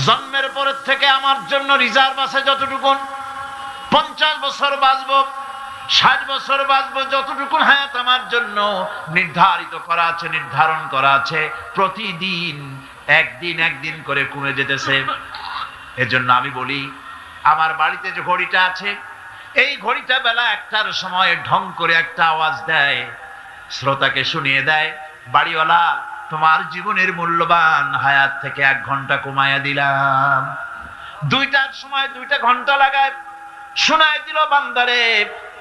জন্মের পরের থেকে আমার জন্য রিজার্ভ আছে যতটুকু, 50 বছর বাঁচবো, 60 বছর বাঁচবো, যতটুকু হায়াত আমার জন্য নির্ধারিত করা আছে, নির্ধারণ করা আছে, প্রতিদিন একদিন একদিন করে কমে যেতেছে। এজন্য আমি বলি, আমার বাড়িতে যে ঘড়িটা আছে, এই ঘড়িটা বেলা 1টার সময় ঢং করে একটা আওয়াজ দেয়, শ্রোতাকে শুনিয়ে দেয়, বাড়িওয়ালা তোমার জীবনের মূল্যবান হায়াত থেকে 1 ঘন্টা কমাইয়া দিলাম। 2টার সময় 2টা ঘন্টা লাগায় শোনায় দিল, বান্দারে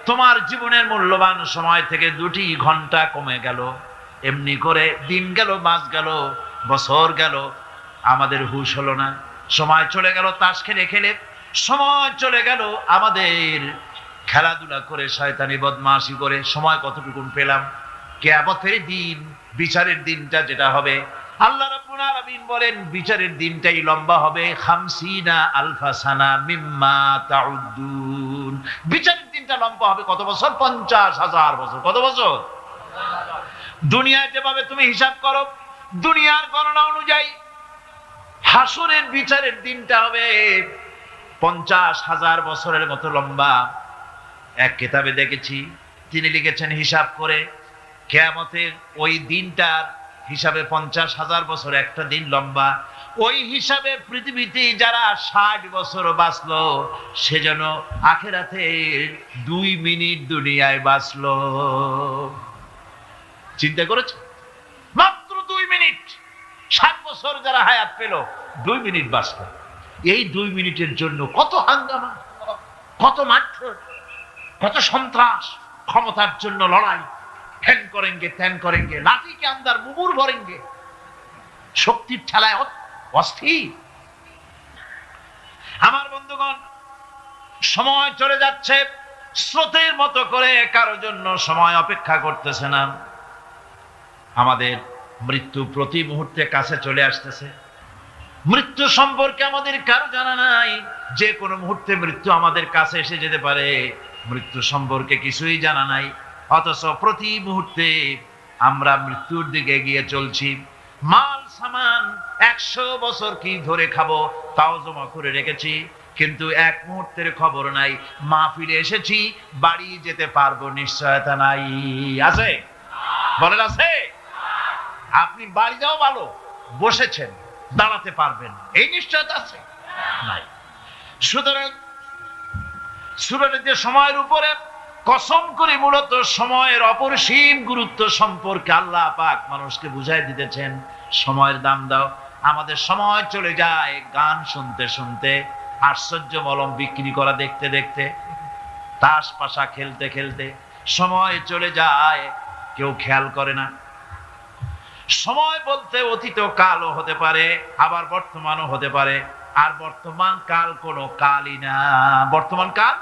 তোমার জীবনের মূল্যবান সময় থেকে 2টি ঘন্টা কমে গেল। এমনি করে দিন গেল, মাস গেল, বছর গেল, আমাদের হুঁশ হলো না। সময় চলে গেল তাস খেলে খেলে, সময় চলে গেল আমাদের খেলাধুলা করে, শয়তানি বদমাশি করে। সময় কতটুকু পেলাম? কিয়ামতের দিন, বিচারের দিনটা যেটা হবে, আল্লাহ রাব্বুল আলামিন বলেন বিচারের দিনটাই লম্বা হবে 50 আলফা সানা মিম্মা তাউদ্দুন। বিচারের দিনটা লম্বা হবে কত বছর? 50,000 বছর। কত বছর? দুনিয়ায় যেভাবে তুমি হিসাব করো, দুনিয়ার গণনা অনুযায়ী হাসরের বিচারের দিনটা হবে 50,000 বছরের মতো লম্বা। এক কিতাবে দেখেছি, তিনি লিখেছেন হিসাব করে, কিয়ামতের ওই দিনটার হিসাবে 50,000 বছর একটা দিন লম্বা। ওই হিসাবে পৃথিবীতে যারা 60 বছর বাঁচলো, সে যেন আখিরাতে 2 মিনিট দুনিয়ায় বাঁচলো। চিন্তা করেছে? মাত্র 2 মিনিট। 60 বছর যারা হায়াত পেল, 2 মিনিট বাঁচলো। এই 2 মিনিটের জন্য কত হাঙ্গামা, কত মারধর, কত সন্ত্রাস, ক্ষমতার জন্য লড়াই, ফ্যান করেঙ্গে ত্যান করেঙ্গে, লাঠি কে আন্দার মুগুর ভরেঙ্গে, শক্তির ঠেলায় অস্থির। আমার বন্ধুগণ, সময় চলে যাচ্ছে স্রোতের মতো করে, কারোর জন্য সময় অপেক্ষা করতেছে না। আমাদের মৃত্যু প্রতি মুহূর্তে কাছে চলে আসতেছে। মৃত্যু সম্পর্কে আমাদের কারো জানা নাই, যে কোনো মুহূর্তে মৃত্যু আমাদের কাছে এসে যেতে পারে। মৃত্যু সম্পর্কে কিছুই জানা নাই, অথচ প্রতি মুহূর্তে আমরা মৃত্যুর দিকে এগিয়ে চলছি। মাল সামান 100 বছর কি ধরে খাবো তাও জমা করে রেখেছি, কিন্তু এক মুহূর্তের খবর নাই। মাহফিলে এসেছি, বাড়ি যেতে পারবো নিশ্চয়তা নাই। আছে? বলেন আছে? আপনি বাড়ি যাও ভালো, বসেছেন, দাঁড়াতে পারবেন, এই নিশ্চয়তা আছে? নাই। সুতরাং সূরাটিতে সময়ের উপরে কসম করে মূলত সময়ের অপরিসীম গুরুত্ব সম্পর্কে আল্লাহ পাক মানুষকে বুঝাই দিতেছেন। সময়ের দাম দাও। আমাদের সময় চলে যায় গান শুনতে শুনতে, আশ্চর্য মলম বিক্রি করা দেখতে দেখতে, তাস পাশা খেলতে খেলতে সময় চলে যায়, কেউ খেয়াল করে না। সময় বলতে অতীত কালও হতে পারে, আবার বর্তমানও হতে পারে। আর বর্তমান কাল কোনো কালই না। বর্তমান কাল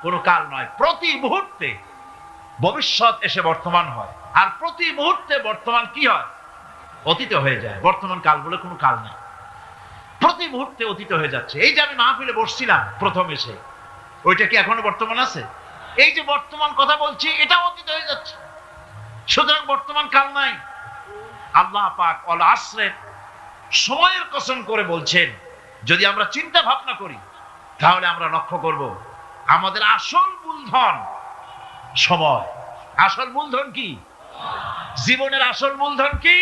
কোনো কাল নয়। প্রতি মুহূর্তে ভবিষ্যৎ এসে বর্তমান হয়, আর প্রতি মুহূর্তে বর্তমান কি হয়? অতীত হয়ে যায়। বর্তমান কাল বলে কোনো কাল নাই, প্রতি মুহূর্তে অতীত হয়ে যাচ্ছে। এই যে আমি মাহফিলে বসছিলাম প্রথম এসে, ওইটা কি এখনো বর্তমান আছে? এই যে বর্তমান কথা বলছি, এটা অতীত হয়ে যাচ্ছে। সুতরাং বর্তমান কাল নাই। আল্লাহ পাক অল আসরে সময়ের কসম করে বলছেন। যদি আমরা চিন্তা ভাবনা করি, তাহলে আমরা লক্ষ্য করব আমাদের আসল মূলধন সময়। আসল মূলধন কি? জীবনের আসল মূলধন কি?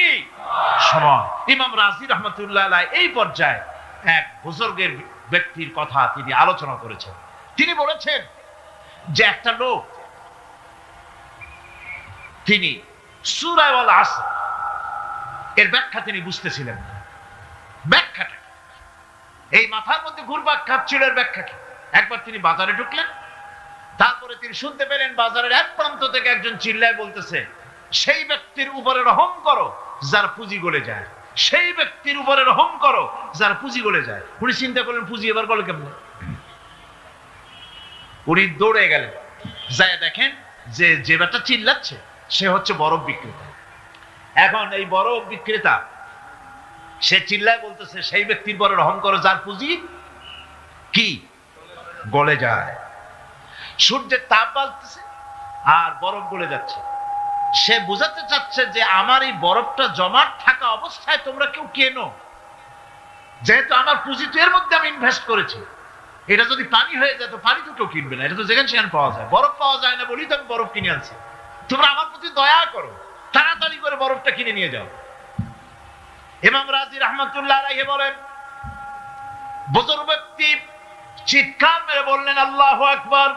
সময়। ইমাম রাজি রহমতুল্লাহ আলাইহি এই পর্যায়ে এক বুজুর্গের ব্যক্তির কথা তিনি আলোচনা করেছেন। তিনি বলেছেন যে একটা লোক, তিনি সূরা আল আসর এর ব্যাখ্যা তিনি বুঝতেছিলেন না। ব্যাখ্যাটা এই মাথার মধ্যে ঘুরপাক খাচ্ছিল, এর ব্যাখ্যা কি? একবার তিনি বাজারে ঢুকলেন, তারপরে তিনি শুনতে পেলেন বাজারের এক প্রান্ত থেকে একজন চিল্লায় বলতেছে, সেই ব্যক্তির উপরে রহম করো যার পুঁজি গলে যায়, সেই ব্যক্তির উপরে রহম করো যার পুঁজি গলে যায়। উনি চিন্তা করলেন পুঁজি এবার গলে কেমনে? উনি দৌড়ে গেলেন, যায় দেখেন যে যে ব্যাটা চিল্লাচ্ছে সে হচ্ছে বরফ বিক্রেতা। এখন এই বরফ বিক্রেতা সে চিল্লায় বলতেছে, সেই ব্যক্তির পরে রহম করো যার পুঁজি কি গলে যায়। সূর্যের তাপ বাড়তেছে আর বরফ গলে যাচ্ছে। সে বোঝাতে চাচ্ছে যে আমার এই বরফটা জমাট থাকা অবস্থায় তোমরা কেউ কেনো, যেহেতু আমার পুঁজি তো এর মধ্যে আমি ইনভেস্ট করেছি, এটা যদি পানি হয়ে যায় তো পানি তো কেউ কিনবে না, এটা তো যেখানে সেখানে পাওয়া যায়। বরফ পাওয়া যায় না বলেই তো আমি বরফ কিনে আনছি। তোমরা আমার প্রতি দয়া করো, তাড়াতাড়ি করে বরফটা কিনে নিয়ে যাও। ইমাম রাজি রহমাতুল্লাহ আলাইহি বলেন, বুজুর্গ ব্যক্তি চিৎকার মেরে বললেন, আল্লাহু আকবার,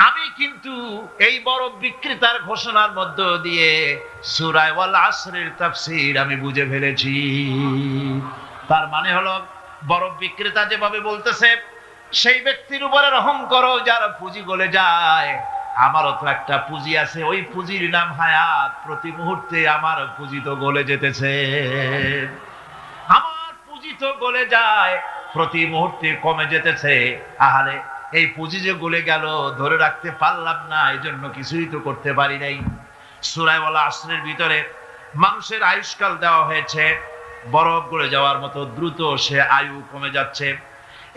আমি কিন্তু এই বরফ বিক্রেতার ঘোষণার মধ্য দিয়ে সূরা ওয়াল আসরের তাফসীর আমি বুঝে ফেলেছি। তার মানে হলো, বরফ বিক্রেতা যেভাবে বলতেছে, সেই ব্যক্তির উপরে রহম করো যার পুঁজি গলে যায়। আমারও তো একটা পুঁজি আছে, ওই পুঁজির নাম হায়াত। প্রতি মুহূর্তে আমার পুঁজি তো গলে যেতেছে, আমার পুঁজি তো গলে যায়, প্রতি মুহূর্তে কমে যেতেছে। আহারে, এই পুঁজি যে গলে গেল, ধরে রাখতে পারলাম না, এই জন্য কিছুই তো করতে পারি নাই। সূরা ওয়াল আসরের ভিতরে মানুষের আয়ুষ্কাল দেওয়া হয়েছে, বরফ গলে যাওয়ার মতো দ্রুত সে আয়ু কমে যাচ্ছে।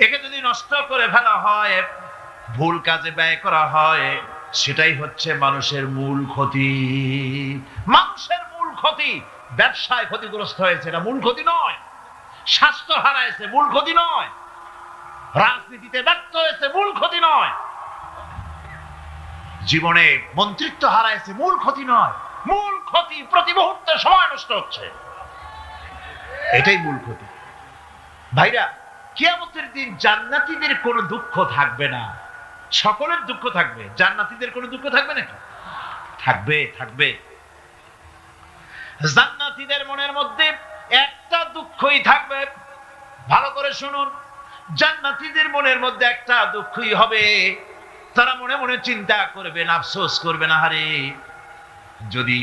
একে যদি নষ্ট করে ফেলা হয়, ভুল কাজে ব্যয় করা হয়, সেটাই হচ্ছে মানুষের মূল ক্ষতি। মানুষের মূল ক্ষতি। ব্যবসায় ক্ষতিগ্রস্ত হয়েছে, এটা মূল ক্ষতি নয়। স্বাস্থ্য হারাইছে, মূল ক্ষতি নয়। রাজনীতিতে ব্যর্থ হয়েছে, মূল ক্ষতি নয়। জীবনে মন্ত্রিত্ব হারাইছে, মূল ক্ষতি নয়। মূল ক্ষতি প্রতি মুহূর্তে সময় নষ্ট হচ্ছে, এটাই মূল ক্ষতি। ভাইরা, কিয়ামতের দিন জান্নাতীদের কোনো দুঃখ থাকবে না, সকলের দুঃখ থাকবে। জান্নাতীদের কোনো দুঃখ থাকবে নাকি? থাকবে, থাকবে। জান্নাতীদের মনের মধ্যে একটা দুঃখই থাকবে। ভালো করে শুনুন, জান্নাতীদের মনের মধ্যে একটা দুঃখই হবে। তারা মনে মনে চিন্তা করবেন, আফসোস করবেন, আহারে, যদি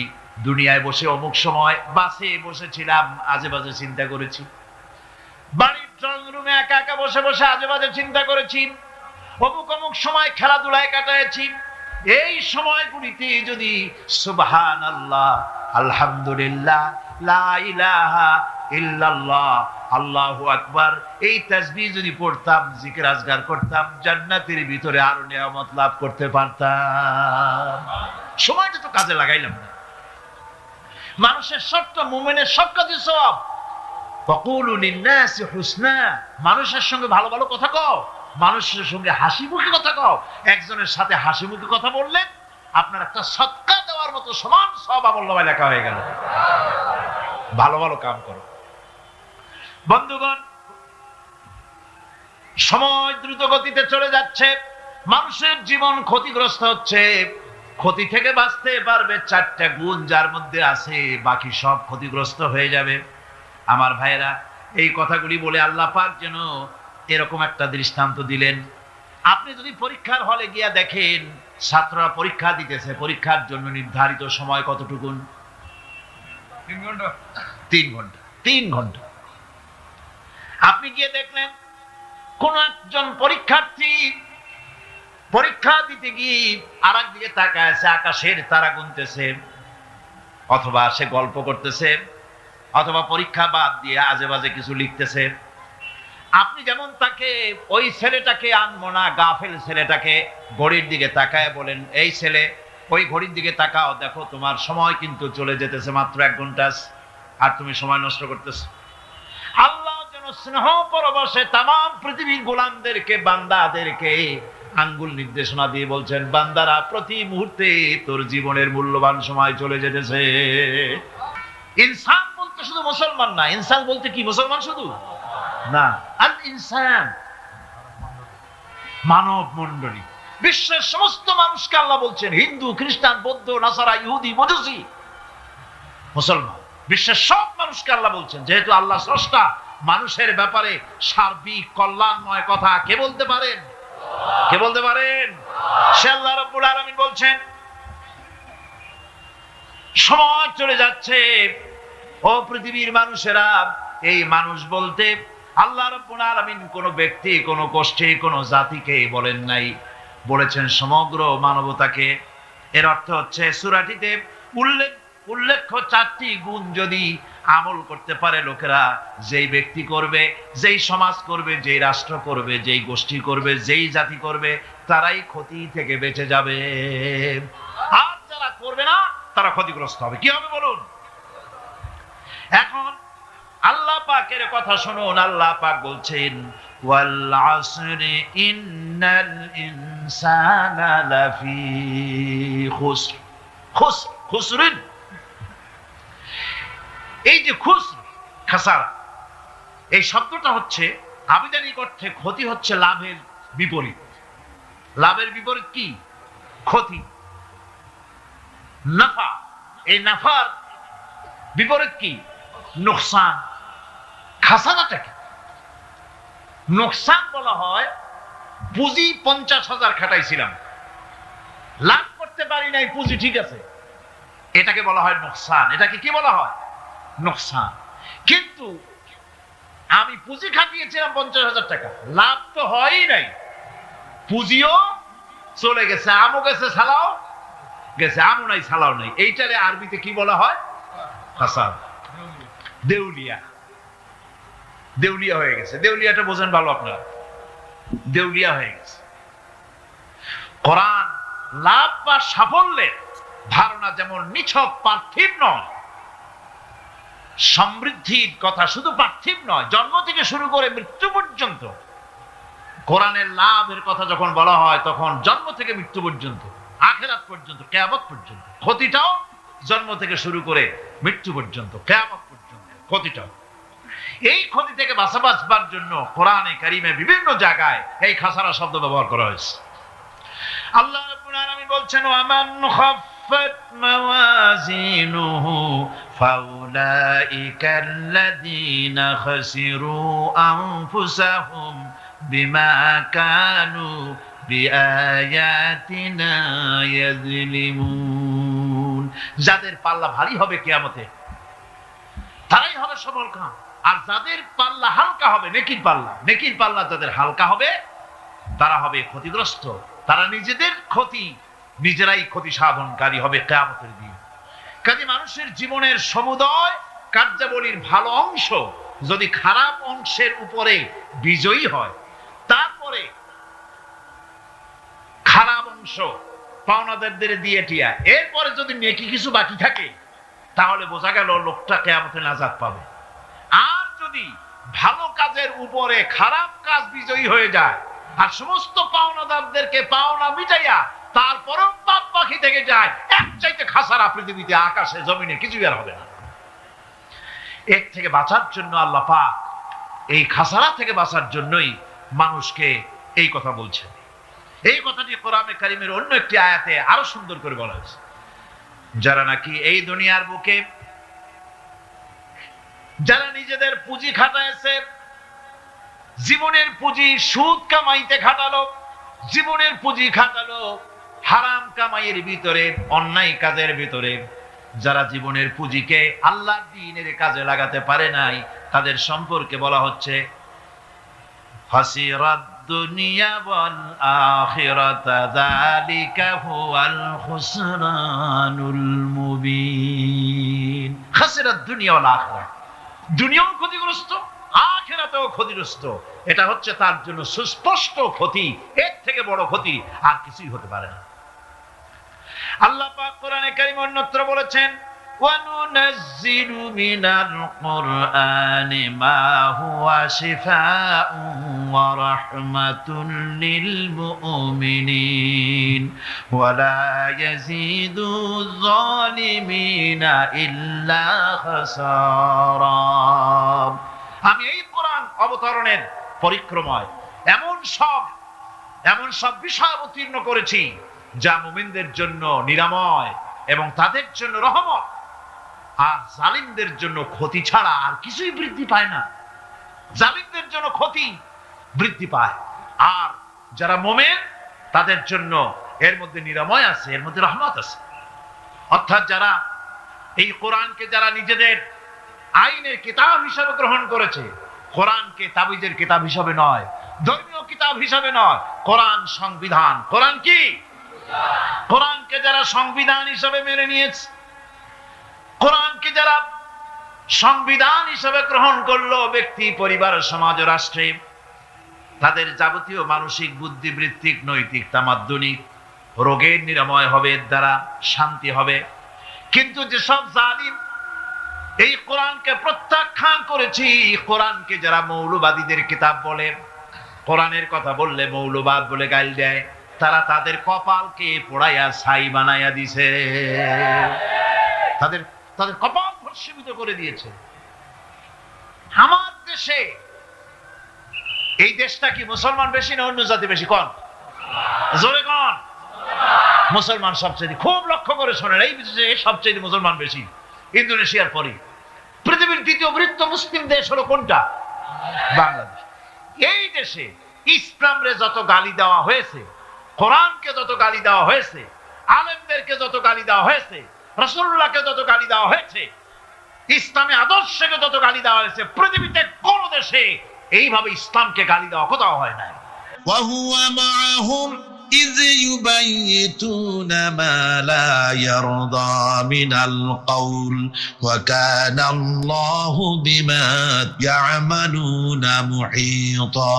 দুনিয়ায় বসে অমুক সময় বাসে বসেছিলাম, আজে বাজে চিন্তা করেছি, বাড়ির ড্রয়িং রুমে একা একা বসে বসে আজে বাজে চিন্তা করেছি, অমুক অমুক সময় খেলাধুলায় কাটাইছি, এই সময়গুলিতে যদি সুবহানাল্লাহ, আলহামদুলিল্লাহ, লা ইলাহা ইল্লাল্লাহ, আল্লাহু আকবার, এই তাসবিহ যদি পড়তাম, জিকির আজগার করতাম, জান্নাতের ভিতরে আরো নিয়ামত লাভ করতে পারতাম। সময়টা তো কাজে লাগাইলাম না। মানুষের শর্ত, মুমিনের সব কাজে সওয়াব। ওয়াকুলু লিন-নাসি হুসনা, মানুষের সঙ্গে ভালো ভালো কথা কও, মানুষের সঙ্গে হাসি মুখে কথা কও। একজনের সাথে হাসি মুখে কথা বললে আপনার একটা সদকা দেওয়ার মতো সমান সওয়াব আমলনামায় লেখা হয়ে গেল। ভালো ভালো কাম করো। বন্ধুগণ, সময় দ্রুত গতিতে চলে যাচ্ছে, মানুষের জীবন ক্ষতিগ্রস্ত হচ্ছে। ক্ষতি থেকে বাঁচতে পারবে 4টা গুণ, যার মধ্যে আছে বাকি সব ক্ষতিগ্রস্ত হয়ে যাবে। আমার ভাইয়েরা, এই কথাগুলি বলে আল্লাহ পাক যেন এরকম একটা দৃষ্টান্ত দিলেন। আপনি যদি পরীক্ষার হলে গিয়া দেখেন, ছাত্ররা পরীক্ষা দিতেছে, পরীক্ষার জন্য নির্ধারিত সময় কতটুকুন? 3 ঘন্টা। 3 ঘন্টা, 3 ঘন্টা। আপনি গিয়ে দেখলেন কোন একজন পরীক্ষার্থী পরীক্ষা দিতে গিয়ে আর একদিকে তাকায় আছে, আকাশের তারা গুনতেছে, অথবা সে গল্প করতেছে, অথবা পরীক্ষা বাদ দিয়ে আজে বাজে কিছু লিখতেছে। আপনি যেমন তাকে, ওই ছেলেটাকে আনবো না, গাফেল ছেলেটাকে ঘড়ির দিকে তাকায় বলেন, এই ছেলে, ওই ঘড়ির দিকে তাকাও, দেখো তোমার সময় কিন্তু চলে যেতেছে মাত্র 1 ঘন্টা, আর তুমি সময় নষ্ট করতেছ। আল্লাহ যেন স্নেহ পরবশে তাম পৃথিবীর গোলামদেরকে, বান্দাদেরকে আঙ্গুল নির্দেশনা দিয়ে বলছেন, বান্দারা, প্রতি মুহূর্তে তোর জীবনের মূল্যবান সময় চলে যেতেছে। ইনসান বলতে শুধু মুসলমান না, ইনসান বলতে কি মুসলমান শুধু না, আল ইনসান, মানব মণ্ডলী, বিশ্বের সমস্ত মানুষকে আল্লাহ বলছেন, হিন্দু, খ্রিস্টান, বৌদ্ধ, নাসারা, ইহুদি, মজুসি, মুসলমান, বিশ্বের সব মানুষকে আল্লাহ বলছেন। যেহেতু আল্লাহ স্রষ্টা, মানুষের ব্যাপারে সার্বিক কল্যাণময় কথা কে বলতে পারেন? কে বলতে পারেন? সে আল্লাহ রাব্বুল আলামিন বলছেন, সময় চলে যাচ্ছে, ও পৃথিবীর মানুষেরা। এই মানুষ বলতে আল্লাহ রাব্বুল আলামিন কোন ব্যক্তি, কোন গোষ্ঠী, কোন জাতিকে বলেন নাই, বলেছেন সমগ্র মানবতাকে। এর অর্থ হচ্ছে সূরাটিতে উল্লেখ্য 4টি গুণ যদি আমল করতে পারে লোকেরা, যেই ব্যক্তি করবে, যেই সমাজ করবে, যেই রাষ্ট্র করবে, যেই গোষ্ঠী করবে, যেই জাতি করবে, তারাই ক্ষতি থেকে বেঁচে যাবে। আর যারা করবে না, তারা ক্ষতিগ্রস্ত হবে। কি হবে বলুন? এখন আল্লাহ পাকের কথা শুনুন, আল্লাহ পাক বলছেন ওয়াল আসরি ইন্নাল ইনসানা লাফি খুসর। খুসরিন, এই যে খুসর, খাসারা, এই শব্দটা হচ্ছে আবিধানিক অর্থে ক্ষতি হচ্ছে লাভের বিপরীত। লাভের বিপরীত কি? ক্ষতি। নাফা, এই নাফার বিপরীত কি? নোকসান। খাসারাটা কি? নোকসান বলা হয় পুঁজি 50,000 খাটাইছিলাম, লাভ করতে পারি নাই, পুঁজি ঠিক আছে, এটাকে বলা হয় নোকসান। এটাকে কি বলা হয়? নোকসান। কিন্তু আমি পুঁজি খাটিয়েছিলাম 50,000 টাকা, লাভ তো হয়ই নাই, পুঁজিও চলে গেছে, আমও গেছে সালাও গেছে, আমও নাই সালাও নাই। এইটারে আরবিতে কি বলা হয়? ফাসাদ, দেউলিয়া। দেউলিয়া হয়ে গেছে। দেউলিয়াটা বোঝেন ভালো আপনারা, দেউলিয়া হয়ে গেছে। কোরআন লাভ বা সাফল্যের ধারণা যেমন নিছক পার্থিব নয়, সমৃদ্ধির কথা শুধু পার্থিব নয়, জন্ম থেকে শুরু করে মৃত্যু পর্যন্ত। কোরআনের লাভের কথা যখন বলা হয় তখন জন্ম থেকে মৃত্যু পর্যন্ত, আখিরাত পর্যন্ত, কিয়ামত পর্যন্ত। ক্ষতিটাও জন্ম থেকে শুরু করে মৃত্যু পর্যন্ত, কিয়ামত পর্যন্ত ক্ষতিটাও। এই ক্ষতি থেকে বাঁচাবার জন্য কোরআনে কারিমে বিভিন্ন জায়গায় এই খাসারা শব্দ ব্যবহার করা হয়েছে। আল্লাহ রাব্বুল আলামিন বলছেন ওয়ামান খাফফাত মাওয়াজিনুহু ফাউলাইকাল্লাযীনা খাসিরু আনফুসাহুম বিমা কানু বিআয়াতিনা ইয়াযলিমুন। যাদের পাল্লা ভারী হবে কিয়ামতে তারাই হবে সফলকাম, আর যাদের পাল্লা হালকা হবে, নেকির পাল্লা, নেকির পাল্লা যাদের হালকা হবে তারা হবে ক্ষতিগ্রস্ত। তারা নিজেদের ক্ষতি নিজেরাই ক্ষতি সাধনকারী হবে কিয়ামতের দিন। কাজে মানুষের জীবনের সমুদয় কার্যাবলীর ভালো অংশ যদি খারাপ অংশের উপরে বিজয়ী হয়, তারপরে খারাপ অংশ পাওনাদারদের দিয়ে টিয়া, এরপরে যদি নেকি কিছু বাকি থাকে তাহলে বোঝা গেল লোকটা কিয়ামতে নাজাত পাবে। আর যদি ভালো কাজের উপরে খারাপ কাজ বিজয়ী হয়ে যায় আর সমস্ত পাওনাদারদেরকে পাওনা মিটাইয়া তারপরেও পাপ বাকি থেকে যায়, এক চাইতে খাসারা পৃথিবীতে, আকাশে জমিনে কিছুই আর হবে না। এর থেকে বাঁচার জন্য আল্লাহ পাক এই খাসারা থেকে বাঁচার জন্যই মানুষকে এই কথা বলছেন। এই কথাটি কোরআনে কারিমের অন্য একটি আয়াতে আরো সুন্দর করে বলা হয়েছে। যারা নাকি এই দুনিয়ার বুকে যারা নিজেদের পুঁজি খাটাইছে, জীবনের পুঁজি সুদ কামাইতে খাটালো, জীবনের পুঁজি খাটালো হারাম কামাইয়ের ভিতরে, অন্যায় কাজের ভিতরে, যারা জীবনের পুঁজিকে আল্লাহর দ্বীনের কাজে লাগাতে পারে নাই, তাদের সম্পর্কে বলা হচ্ছে হাসিরাত দুনিয়া ওয়াল আখিরাতা যালিকা হুয়াল খুসরানুল মুবিন। হাসিরাত দুনিয়া ওয়াল আখিরা, দুনিয়াও ক্ষতিগ্রস্ত, আখিরাতেও ক্ষতিগ্রস্ত। এটা হচ্ছে তার জন্য সুস্পষ্ট ক্ষতি, এর থেকে বড় ক্ষতি আর কিছুই হতে পারে না। আল্লাহ পাক কোরআনে কারীমে অন্যত্র বলেছেন وَنُنَزِّلُ مِنَ الْقُرْآنِ مَا هُوَ شِفَاءٌ وَرَحْمَةٌ لِّلْمُؤْمِنِينَ وَلَا يَزِيدُ الظَّالِمِينَ إِلَّا خَسَارًا। আমি এই কোরআন অবতরণের পরিক্রমায় এমন সব বিষয় অবতীর্ণ করেছি যা মুমিনদের জন্য নিরাময় এবং তাদের জন্য রহমত, আর জালিমদের জন্য ক্ষতি ছাড়া আর কিছুই বৃদ্ধি পায় না। জালিমদের জন্য ক্ষতি বৃদ্ধি পায়, আর যারা মুমিন তাদের জন্য এর মধ্যে নিরাময় আছে, এর মধ্যে রহমত আছে। অর্থাৎ যারা এই কোরআনকে যারা নিজেদের আইনের কিতাব হিসাবে গ্রহণ করেছে, কোরআনকে তাবিজের কিতাব হিসাবে নয়, ধর্মীয় কিতাব হিসাবে নয়, কোরআন সংবিধান। কোরআন কি? কোরআনকে যারা সংবিধান হিসাবে মেনে নিয়েছে, কোরআনকে যারা সংবিধান হিসাবে গ্রহণ করলো ব্যক্তি, পরিবার, সমাজ, রাষ্ট্রে, তাদের যাবতীয় মানসিক, বুদ্ধিবৃত্তিক, নৈতিক, তামাদ্দুনিক রোগের নিরাময় হবে, এর দ্বারা শান্তি হবে। কিন্তু যেসব জালিম এই কোরআনকে প্রত্যাখ্যান করেছি। কোরআনকে যারা মৌলবাদীদের কিতাব বলে, কোরআনের কথা বললে মৌলবাদ বলে গাইল দেয়, তারা তাদের কপালকে পোড়াইয়া ছাই বানাইয়া দিছে, তাদের তাদের কপাল ভস্মীভূত করে দিয়েছে। আমার দেশে, এই দেশটা কি মুসলমান বেশি না অন্য জাতি বেশি? কোন জোরে কোন? মুসলমান সবচেয়ে। খুব লক্ষ্য করে শোনেন, এই দেশে সবচেয়ে মুসলমান বেশি, ইন্দোনেশিয়ার পরে। পৃথিবীর দ্বিতীয় বৃহত্তম মুসলিম দেশ হলো কোনটা? বাংলাদেশ। এই দেশে ইসলামরে যত গালি দেওয়া হয়েছে, কোরআনকে যত গালি দেওয়া হয়েছে, আলেমদেরকে যত গালি দেওয়া হয়েছে, রাসূলুল্লাহকে যত গালি দেওয়া হয়েছে, ইসলামী আদর্শকে যত গালি দেওয়া হয়েছে, পৃথিবীতে কোন দেশে এইভাবে ইসলামকে গালি দেওয়া কোথাও হয় না। وهو معهم إذ يبيتون ما لا يرضى من القول وكان الله بما يعملون محيطا।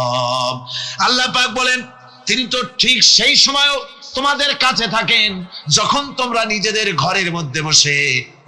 আল্লাহ পাক বলেন, তিনি তো ঠিক সেই সময়ও তোমাদের কাছে থাকেন যখন তোমরা নিজেদের ঘরের মধ্যে বসে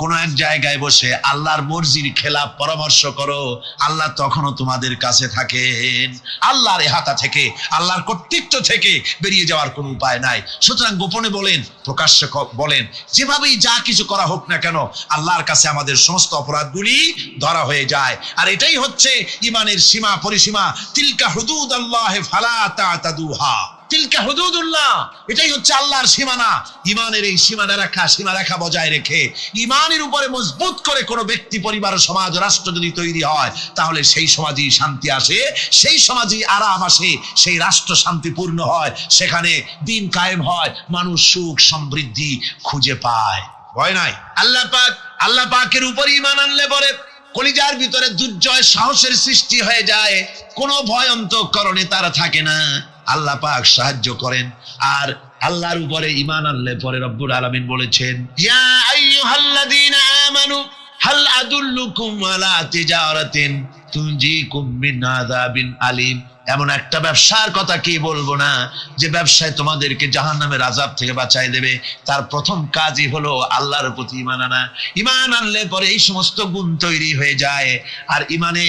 কোন এক জায়গায় বসে আল্লাহর মর্জির খেলাফ পরামর্শ করো, আল্লাহ তখনও তোমাদের কাছে থাকেন। আল্লাহর হাতা থেকে, আল্লাহর কর্তৃত্ব থেকে বেরিয়ে যাওয়ার কোনো উপায় নাই। সুতরাং গোপনে বলেন, প্রকাশ্যে বলেন, যেভাবেই যা কিছু করা হোক না কেন, আল্লাহর কাছে আমাদের সমস্ত অপরাধগুলি ধরা হয়ে যায়। আর এটাই হচ্ছে ইমানের সীমা পরিসীমা। তিলকা হুদুদাল্লাহি ফালা তা'তাদুহা, তিলকা হুদুদুল্লাহ, এটাই হচ্ছে আল্লাহর সীমানা। ইমানের এই সীমারেখা বজায় রেখে ইমানের উপরে মজবুত করে কোনো ব্যক্তি, পরিবার, সমাজ, রাষ্ট্র যদি তৈরি হয়, তাহলে সেই সমাজই শান্তি আসে, সেই সমাজই আরাম আসে, সেই রাষ্ট্র শান্তিপূর্ণ হয়, সেখানে দিন কায়েম হয়, মানুষ সুখ সমৃদ্ধি খুঁজে পায়। ভয় নাই। আল্লাহ পাকের উপর ঈমান আনলে পরে কলিজার ভিতরে দুর্জয় সাহসের সৃষ্টি হয়ে যায়, কোনো ভয় অন্তঃকরণে তারা থাকে না। আল্লাহ পাক সাহায্য করেন। আর আল্লাহর উপরে ঈমান আনলে পরে রব্বুল আলামিন বলেছেন, ইয়া আইয়ুহাল্লাযীনা আমানু হাল আদুল্লুকুম আলা তিজারাতিন তুনজিকুম মিন আযাবিন আলীম। এমন একটা ব্যবসার কথা কি বলবো না, যে ব্যবসায় তোমাদেরকে জাহান্নামের আযাব থেকে বাঁচায় দেবে। তার প্রথম কাজই হলো আল্লাহর প্রতি ঈমান আনা। ঈমান আনলে পরে এই সমস্ত গুণ তৈরি হয়ে যায়। আর ঈমানে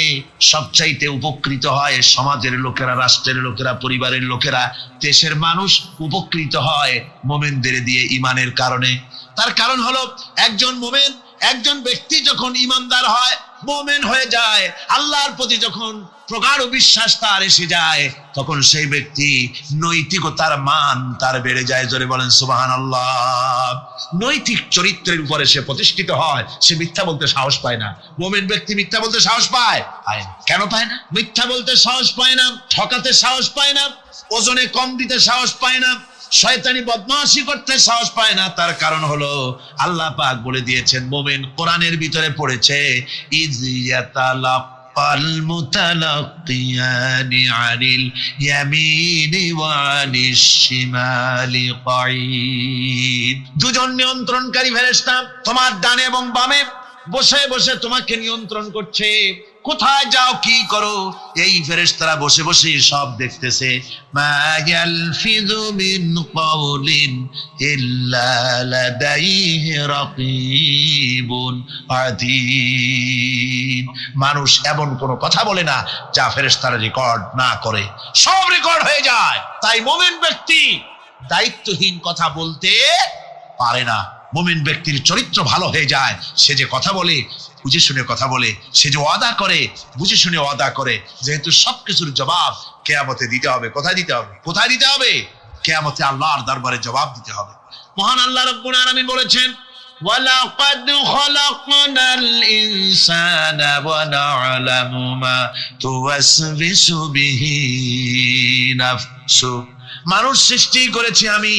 সবচাইতে উপকৃত হয় সমাজের লোকেরা, রাষ্ট্রের লোকেরা, পরিবারের লোকেরা, দেশের মানুষ উপকৃত হয় মুমিনদের দিয়ে ঈমানের কারণে। তার কারণ হলো, একজন মুমিন, একজন ব্যক্তি যখন ঈমানদার হয়, মুমিন হয়ে যায়, আল্লাহর প্রতি যখন প্রগাঢ় বিশ্বাস তার এসে যায়, তখন সেই ব্যক্তি নৈতিকতার মান তার বেড়ে যায়। জোরে বলেন সুবহানাল্লাহ। নৈতিক চরিত্রের উপরে সে প্রতিষ্ঠিত হয়, সে মিথ্যা বলতে সাহস পায় না। মুমিন ব্যক্তি মিথ্যা বলতে সাহস পায়? কেন পায় না? মিথ্যা বলতে সাহস পায় না, ঠকাতে সাহস পায় না, ওজনে কম দিতে সাহস পায় না, শয়তানি বদমাশি করতে সাহস পায় না। তার কারণ হলো আল্লাহ পাক বলে দিয়েছেন, মুমিন কোরআনের ভিতরে পড়েছে, ইয ইয়াতালাক্কাল মুতালাক্কিয়ানি আনিল ইয়ামিনি ওয়া আনিশ শিমালি কাঈদ। দুজন নিয়ন্ত্রণকারী ফেরেশতা তোমার ডানে এবং বামে বসে বসে তোমাকে নিয়ন্ত্রণ করছে। কোথায় যাও, কি করো, এই ফেরেশতারা বসে বসে সব দেখতেছে। মা ইয়ালফিযু মিন কাওলিন ইল্লা লাদাইহি রাকীবুন আতীদ। মানুষ এমন কোনো কথা বলে না যা ফেরেশতারা রেকর্ড না করে, সব রেকর্ড হয়ে যায়। তাই মুমিন ব্যক্তি দায়িত্বহীন কথা বলতে পারে না। মুমিন ব্যক্তির চরিত্র ভালো হয়ে যায়, সে যে কথা বলে বুঝে শুনে কথা বলে, সে যে ওয়াদা করে বুঝে শুনে ওয়াদা করে। যেহেতু সবকিছুর জবাব কিয়ামতে দিতে হবে। কোথায় দিতে হবে? কোথায় দিতে হবে? কিয়ামতে আল্লাহর দরবারে জবাব দিতে হবে। মহান আল্লাহ রাব্বুল আলামিন বলেছেন, ওয়ালাকাদ খালাকনাল ইনসানা ওয়া না'লামু মা তুওয়াসবিসু বিহি নাফসু। মানুষ সৃষ্টি করেছি আমি,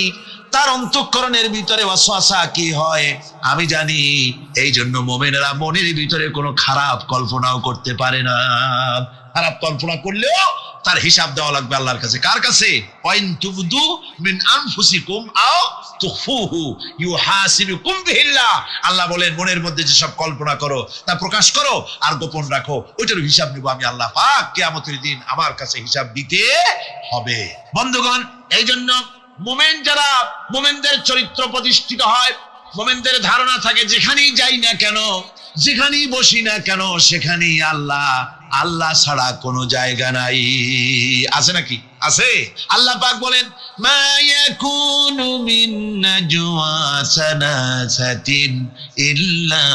তার অন্তঃকরণের ভিতরে ওয়াসওয়াসা কি হয় আমি জানি। এই জন্য মুমিনেরা মনের ভিতরে কোনো খারাপ কল্পনাও করতে পারে না। খারাপ কল্পনা করলেও তার হিসাব দেওয়া লাগবে আল্লাহর কাছে। কার কাছে? ওয়াইন তুবদু মিন আনফুসিকুম আও তুখফুহু ইউহাসিবুকুম বিহিল্লাহ। আল্লাহ বলেন, মনের মধ্যে যেসব কল্পনা করো তা প্রকাশ করো আর গোপন রাখো, ওইটার হিসাব নিব আমি আল্লাহ পাক। কিয়ামতের দিন আমার কাছে হিসাব দিতে হবে। বন্ধুগণ, এই জন্য মুমিন যারা, মুমিনদের চরিত্র প্রতিষ্ঠিত হয়, মুমিনদের ধারণা থাকে যেখানেই যাই না কেন যেখানেই বসি না কেন সেখানেই আল্লাহ, আল্লাহ ছাড়া কোনো জায়গা নাই। আছে নাকি? আছে। আল্লাহ পাক বলেন মা ইয়াকুনু মিন নাজওয়া সালাসাতিন ইল্লা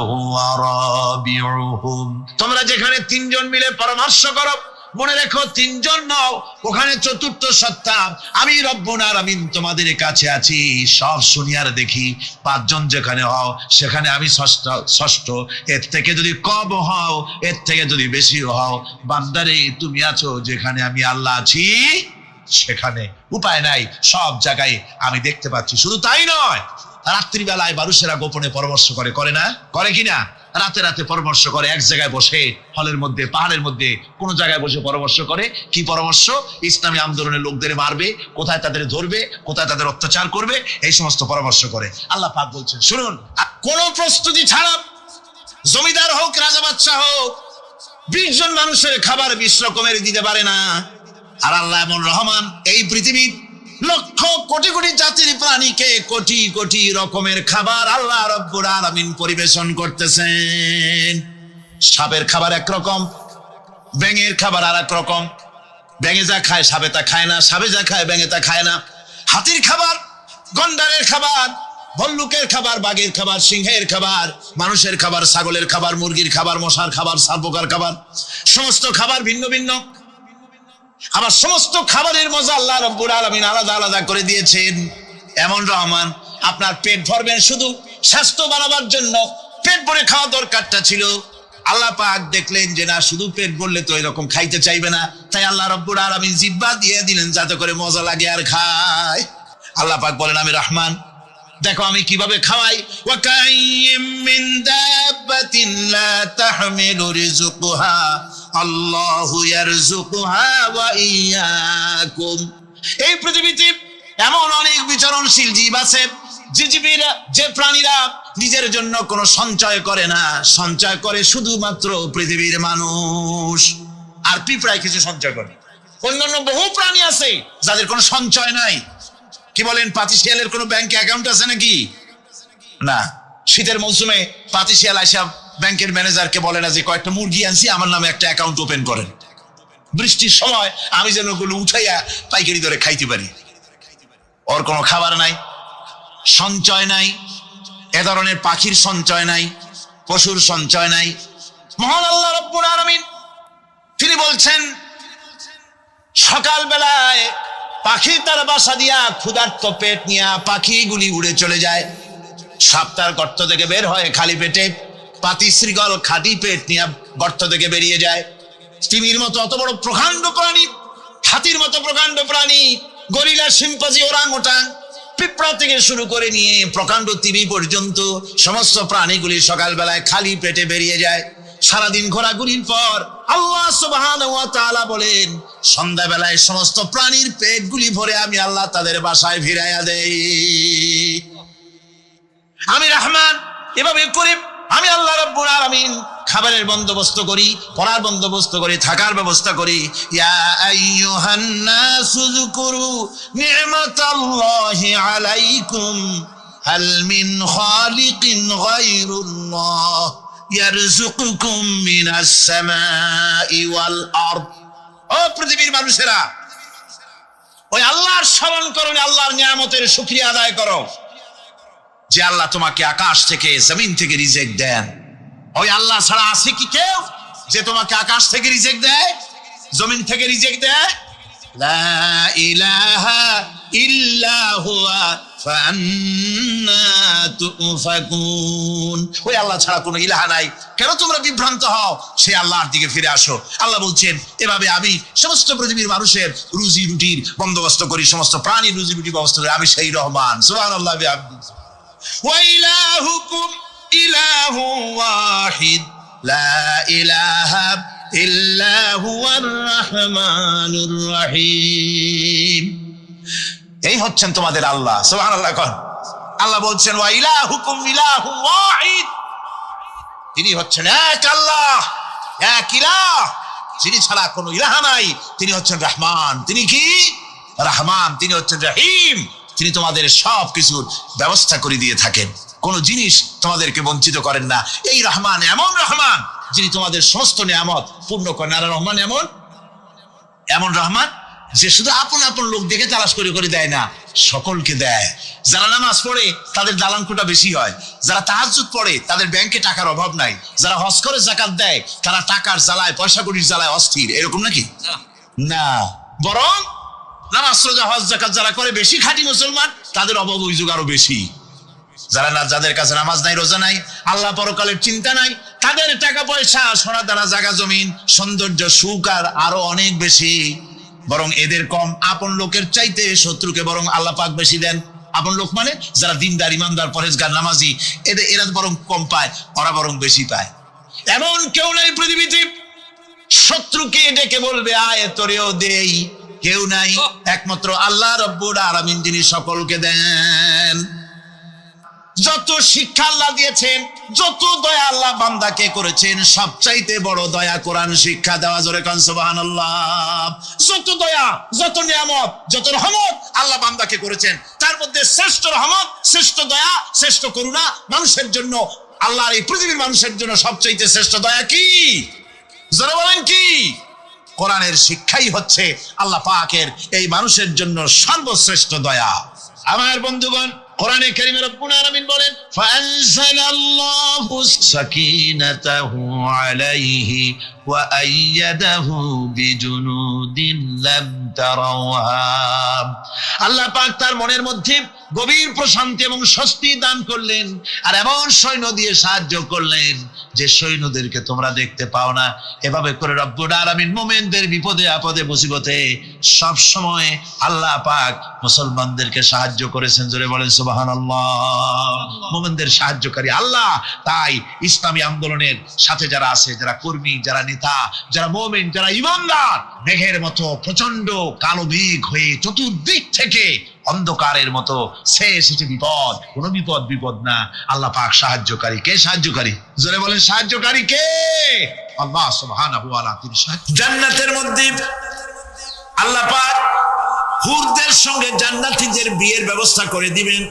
হুয়া রাবিউহুম। তোমরা যেখানে তিনজন মিলে পরামর্শ করো, মনে রেখো তিনজন নও, ওখানে চতুর্থ সত্তা আমি রব্বুল আলামিন তোমাদের কাছে আছি, সব শুনিয়ার দেখি। পাঁচজন যেখানে হও সেখানে আমি ষষ্ঠ। এর থেকে যদি কম হও, এর থেকে যদি বেশি হও, বান্দারে তুমি আছো যেখানে আমি আল্লাহ আছি সেখানে। উপায় নাই, সব জায়গায় আমি দেখতে পাচ্ছি। শুধু তাই নয়, রাত্রিবেলায় মানুষেরা গোপনে পরামর্শ করে, করে না? করে কিনা? রাতে রাতে পরামর্শ করে, এক জায়গায় বসে, হলের মধ্যে, পাহাড়ের মধ্যে, কোন জায়গায় বসে পরামর্শ করে। কি পরামর্শ? ইসলামী আন্দোলনের লোকদের মারবে, কোথায় তাদের ধরবে, কোথায় তাদের অত্যাচার করবে, এই সমস্ত পরামর্শ করে। আল্লাহ পাক বলছেন শুনুন, কোন প্রস্তুতি ছাড়া জমিদার হোক, রাজা বাদশাহ হোক, 20 জন মানুষের খাবার 20 রকমের দিতে পারে না। আর আল্লাহ এমন রহমান, এই পৃথিবীর লক্ষ কোটি কোটি জাতির প্রাণীকে কোটি কোটি রকমের খাবার আল্লাহ রব্বুল আলামিন পরিবেশন করতেছেন। সাপের খাবার একরকম, ব্যাঙের খাবার আর এক রকম। ব্যাঙে যা খায় সাপে তা খায় না, সাপে যা খায় ব্যাঙে তা খায় না। হাতির খাবার, গন্ডারের খাবার, ভল্লুকের খাবার, বাঘের খাবার, সিংহের খাবার, মানুষের খাবার, ছাগলের খাবার, মুরগির খাবার, মশার খাবার, সাপোকার খাবার, সমস্ত খাবার ভিন্ন ভিন্ন। আবার সমস্ত খাবারের মজা আল্লাহ রব্বুল আলামিন আলাদা আলাদা করে দিয়েছেন। এমন রহমান, আপনার পেট ভরবেন শুধু স্বাস্থ্য বানাবার জন্য, পেট ভরে খাওয়া দরকারটা ছিল। আল্লাহ পাক দেখলেন যে না, শুধু পেট ভরলে তো এরকম খাইতে চাইবে না, তাই আল্লাহ রব্বুল আলামিন জিহ্বা দিয়ে দিলেন যাতে করে মজা লাগে আর খায়। আল্লাহ পাক বলেন আমি রহমান, দেখো আমি কিভাবে খাওয়াই। ওয়া কাইয়্যিম মিন দাব্বাতিন লা তাহমিলু রিজকুহা আল্লাহু ইয়ারযুকুহা ওয়া ইয়্যাকুম। এই পৃথিবীতে এমন অনেক বিচরণশীল জীব আছে, যে প্রাণীরা নিজের জন্য কোনো সঞ্চয় করে না, সঞ্চয় করে শুধুমাত্র পৃথিবীর মানুষ। আর পিঁপড়ায় কিছু সঞ্চয় করে। অন্যান্য বহু প্রাণী আছে যাদের কোনো সঞ্চয় নাই। কি বলেন, পাতিশিয়ালের কোনো ব্যাংকে অ্যাকাউন্ট আছে নাকি? না। শীতের মৌসুমে পাতিশিয়াল আইসা ব্যাংকের ম্যানেজারকে বলে না যে কয়েকটা মুরগি আনছি, আমার নামে একটা অ্যাকাউন্ট ওপেন করেন, বৃষ্টির সময় আমি যেন ওগুলো উঠাইয়া পাইকারি দরে খাইতে পারি। ওর কোনো খাবার নাই, সঞ্চয় নাই। এ ধরনের পাখির সঞ্চয় নাই, পশুর সঞ্চয় নাই। মহান আল্লাহ রব্বুল আলামিন তিনি বলছেন সকাল বেলায় পাখি তার বাসা দিয়া ক্ষুধার্ত পেট নিয়ে পাখিগুলি উড়ে চলে যায়। সাপটার গর্ত থেকে বের হয় খালি পেটে, পাতি শ্রীগল খাঁটি পেট নিয়ে গর্ত থেকে বেরিয়ে যায়। তিমির মতো অত বড় প্রকাণ্ড প্রাণী, হাতির মতো প্রকাণ্ড প্রাণী, গরিলা, শিম্পাঞ্জি, ওরাংওটাং, পিঁপড়া থেকে শুরু করে নিয়ে প্রকাণ্ড তিমি পর্যন্ত সমস্ত প্রাণীগুলি সকালবেলায় খালি পেটে বেরিয়ে যায়। সারাদিন ঘোরাঘুরির পর আল্লাহ সুবহানাহু ওয়া তাআলা বলেন সন্ধ্যাবেলায় সমস্ত প্রাণীর পেটগুলি ভরে আমি আল্লাহ তাদের বাসায় ফিরাইয়া দেই। আমি রহমান, এভাবে করে আমি আল্লাহ রাব্বুল আলামিন খাবারের বন্দোবস্ত করি, পড়ার বন্দোবস্ত করি, থাকার ব্যবস্থা করি। ইয়া আইয়ুহান নাসু যুকুরু নি'মাতাল্লাহি আলাইকুম হাল মিন খালিকিন গায়রুল্লাহ ইয়ারযুকুকুম মিনাস সামাই ওয়াল আরদ। ও পৃথিবীর মানুষেরা, ওই আল্লাহর স্মরণ করো, আল্লাহর নিয়ামতের শুকরিয়া আদায় করো যে আল্লাহ তোমাকে আকাশ থেকে, জমিন থেকে রিজিক দেন। ওই আল্লাহ ছাড়া আছে কি কেউ যে তোমাকে আকাশ থেকে রিজিক দেয়, জমিন থেকে রিজিক দেয়? লা ইলাহা ইল্লা হুয়া ফান্না তুফাকুন। ওই আল্লাহ ছাড়া কোনো ইলাহা নাই, কেন তোমরা বিভ্রান্ত হও? সেই আল্লাহর দিকে ফিরে আসো। আল্লাহ বলছেন এভাবে আমি সমস্ত পৃথিবীর মানুষের রুজি রুটির বন্দোবস্ত করি, সমস্ত প্রাণীর রুজি রুটির ব্যবস্থা করি। আমি সেই রহমান। সুবহানাল্লাহ বিহামদিহি। ওয়া ইলাহুকুম ইলাহু ওয়াহিদ লা ইলাহা ইল্লা হুয়ার রাহমানুর রহিম। এই হচ্ছেন তোমাদের আল্লাহ। সুবহানাল্লাহ। আল্লাহ বলছেন ওয়া ইলাহুকুম ইলাহু ওয়াহিদ, তিনি হচ্ছেন এক আল্লাহ, এক ইলাহ, যিনি ছাড়া কোনো ইলাহ নাই। তিনি হচ্ছেন রহমান। তিনি কি? রহমান। তিনি হচ্ছেন রহিম। তিনি তোমাদের সব কিছুর ব্যবস্থা করে দিয়ে থাকেন। কোন জিনিস তোমাদেরকে বঞ্চিত করেন না। এই রহমান এমন রহমান যিনি তোমাদের সমস্ত নিয়ামত পূর্ণ করেন। আর রহমান এমন রহমান যে শুধু আপন আপন লোক দেখে তালাশ করে করে দেয় না, সকলকে দেয়। যারা নামাজ পড়ে তাদের দালান কোটা বেশি হয়, যারা তাহাজ্জুদ পড়ে তাদের ব্যাংকে টাকার অভাব নাই, যারা হজ করে যাকাত দেয় তারা টাকার জ্বালায় পয়সা কড়ির জ্বালায় অস্থির, এরকম নাকি? না, বরং নামাজ রোজা হজ যাকাত যারা করে বেশি খাঁটি মুসলমান, তাদের অভাব অভিযোগ আরো বেশি। যাদের কাছে নামাজ নাই, রোজা নাই, আল্লাহ পরকালের চিন্তা নাই, তাদের টাকা পয়সা, সোনা দানা, জায়গা জমিন, সৌন্দর্য, সুখ আর আরো অনেক বেশি। বরং এদের কম। আপন লোকের চাইতে শত্রুকে বরং আল্লাহ পাক বেশি দেন। আপন লোক মানে যারা দিনদার, ইমানদার, পরেজগার, নামাজি, এরা বরং কম পায়, ওরা বরং বেশি পায়। এমন কেউ নাই পৃথিবীতে শত্রুকে ডেকে বলবে আয় তোরেও দেই, কেউ নাই, একমাত্র আল্লাহ রব্বুল আলামিন যিনি সকলকে দেন। যত শিক্ষা আল্লাহ দিয়েছেন, যত দয়া আল্লাহ বান্দাকে করেছেন, সবচাইতে বড় দয়া কোরআন শিক্ষা দেওয়া। জোরে কান সুবহানাল্লাহ। যত দয়া, যত নিয়ামত, যত রহমত আল্লাহ বান্দাকে করেছেন, তার মধ্যে শ্রেষ্ঠ রহমত, শ্রেষ্ঠ দয়া, শ্রেষ্ঠ করুণা মানুষের জন্য, আল্লাহর এই পৃথিবীর মানুষের জন্য সবচাইতে শ্রেষ্ঠ দয়া কি? জোরে বলেন কি? কোরআনের শিক্ষাই হচ্ছে আল্লাহ পাকের এই মানুষের জন্য সর্বশ্রেষ্ঠ দয়া। আমার বন্ধুগণ, কোরআনে কারীমে রব্বুল আলামিন বলেন ফাআনজালাল্লাহু সাকিনাতাহু আলাইহি ওয়া আইয়াদাহু বিজুনুদিন লাম তারাওহা। আল্লাহ পাক তার মনের মধ্যে গভীর প্রশান্তি এবং স্বস্তি দান করলেন, আর এমন সৈন্য দিয়ে সাহায্য করলেন যে সৈন্যদেরকে তোমরা দেখতে পাও না। এভাবে করে রব্বুল আলামিন মুমিনদের বিপদে আপদে মুসিবতে সব সময় আল্লাহ পাক মুসলমানদেরকে সাহায্য করেছেন। জোরে বলেন সুবহানাল্লাহ। মুমিনদের সাহায্যকারী আল্লাহ। তাই ইসলামী আন্দোলনের সাথে যারা আছে, যারা কর্মী, যারা নেতা, যারা মুমিন, যারা ঈমানদার, মেঘের মতো প্রচন্ড কালো মেঘ হয়ে চতুর্দিক থেকে অন্ধকারের মতো সে এসেছে বিপদ, কোন বিপদ না। আল্লাহ পাক সাহায্যকারী। কে সাহায্যকারী? জোরে বলেন সাহায্যকারী কে? আল্লাহ সুবহানাহু ওয়া তাআলা। জান্নাতের মধ্যে আল্লাহ পাক হুরদের সঙ্গে জান্নাতীদের বিয়ের ব্যবস্থা করে দিবেন।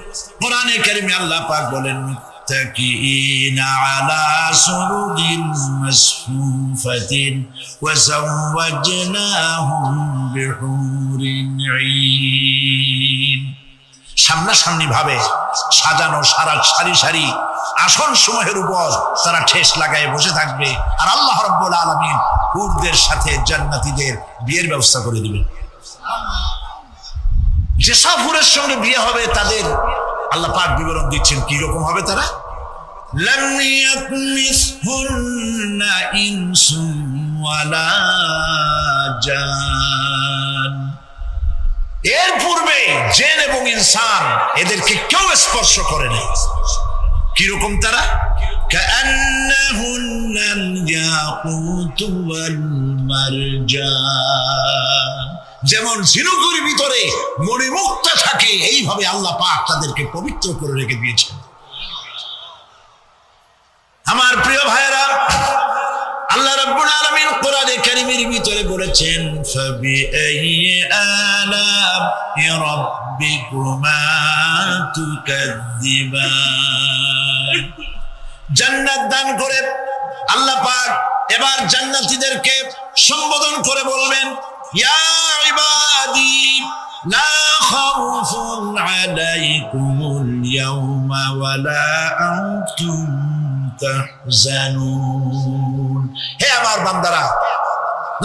কোরআনে কারীমে আল্লাহ পাক বলেন মুত্তাকিইনা আলা সুরুরিন মাসফুফাতিন ওয়া যাওয়াজনাহুম বিহুরিন ঈন। সামনাসামনি ভাবে সাজানো সারি সারি আসন সমূহের উপর তারা ঠেস লাগায় বসে থাকবে, আর আল্লাহ রাব্বুল আলামিন হুরদের সাথে জান্নাতীদের বিয়ের ব্যবস্থা করে দিবেন। যেসব হুরের সঙ্গে বিয়ে হবে তাদের আল্লাহ পাক বিবরণ দিচ্ছেন কি রকম হবে তারা। লাম ইয়াতমিসহুন্না ইনসুন ওয়ালা জান। এর পূর্বে জিন এবং ইনসান এদেরকে কেউ স্পর্শ করে নাই। কি রকম তারা? কাআন্নাহুন্নাল ইয়াকুতু ওয়াল মারজান। যেমন ঝিনুকের ভিতরে মণিমুক্তা থাকে, এইভাবে আল্লাহ পাক তাদেরকে পবিত্র করে রেখে দিয়েছেন। আমার প্রিয় ভাইরা, আল্লাহ রাব্বুল আলামিন কোরআনে কারীমের ভিতরে বলেছেন ফাবিআইয়ি আলা'i রাব্বিকুমা তুকাযযিবান। জান্নাত দান করে আল্লাহ পাক এবার জান্নাতীদেরকে সম্বোধন করে বলবেন ইয়া ইবাদি লা খাউফুন আলাইকুমুল ইয়াওমা ওয়া লা আনতুম তাহজানুন। হে আমার বান্দারা,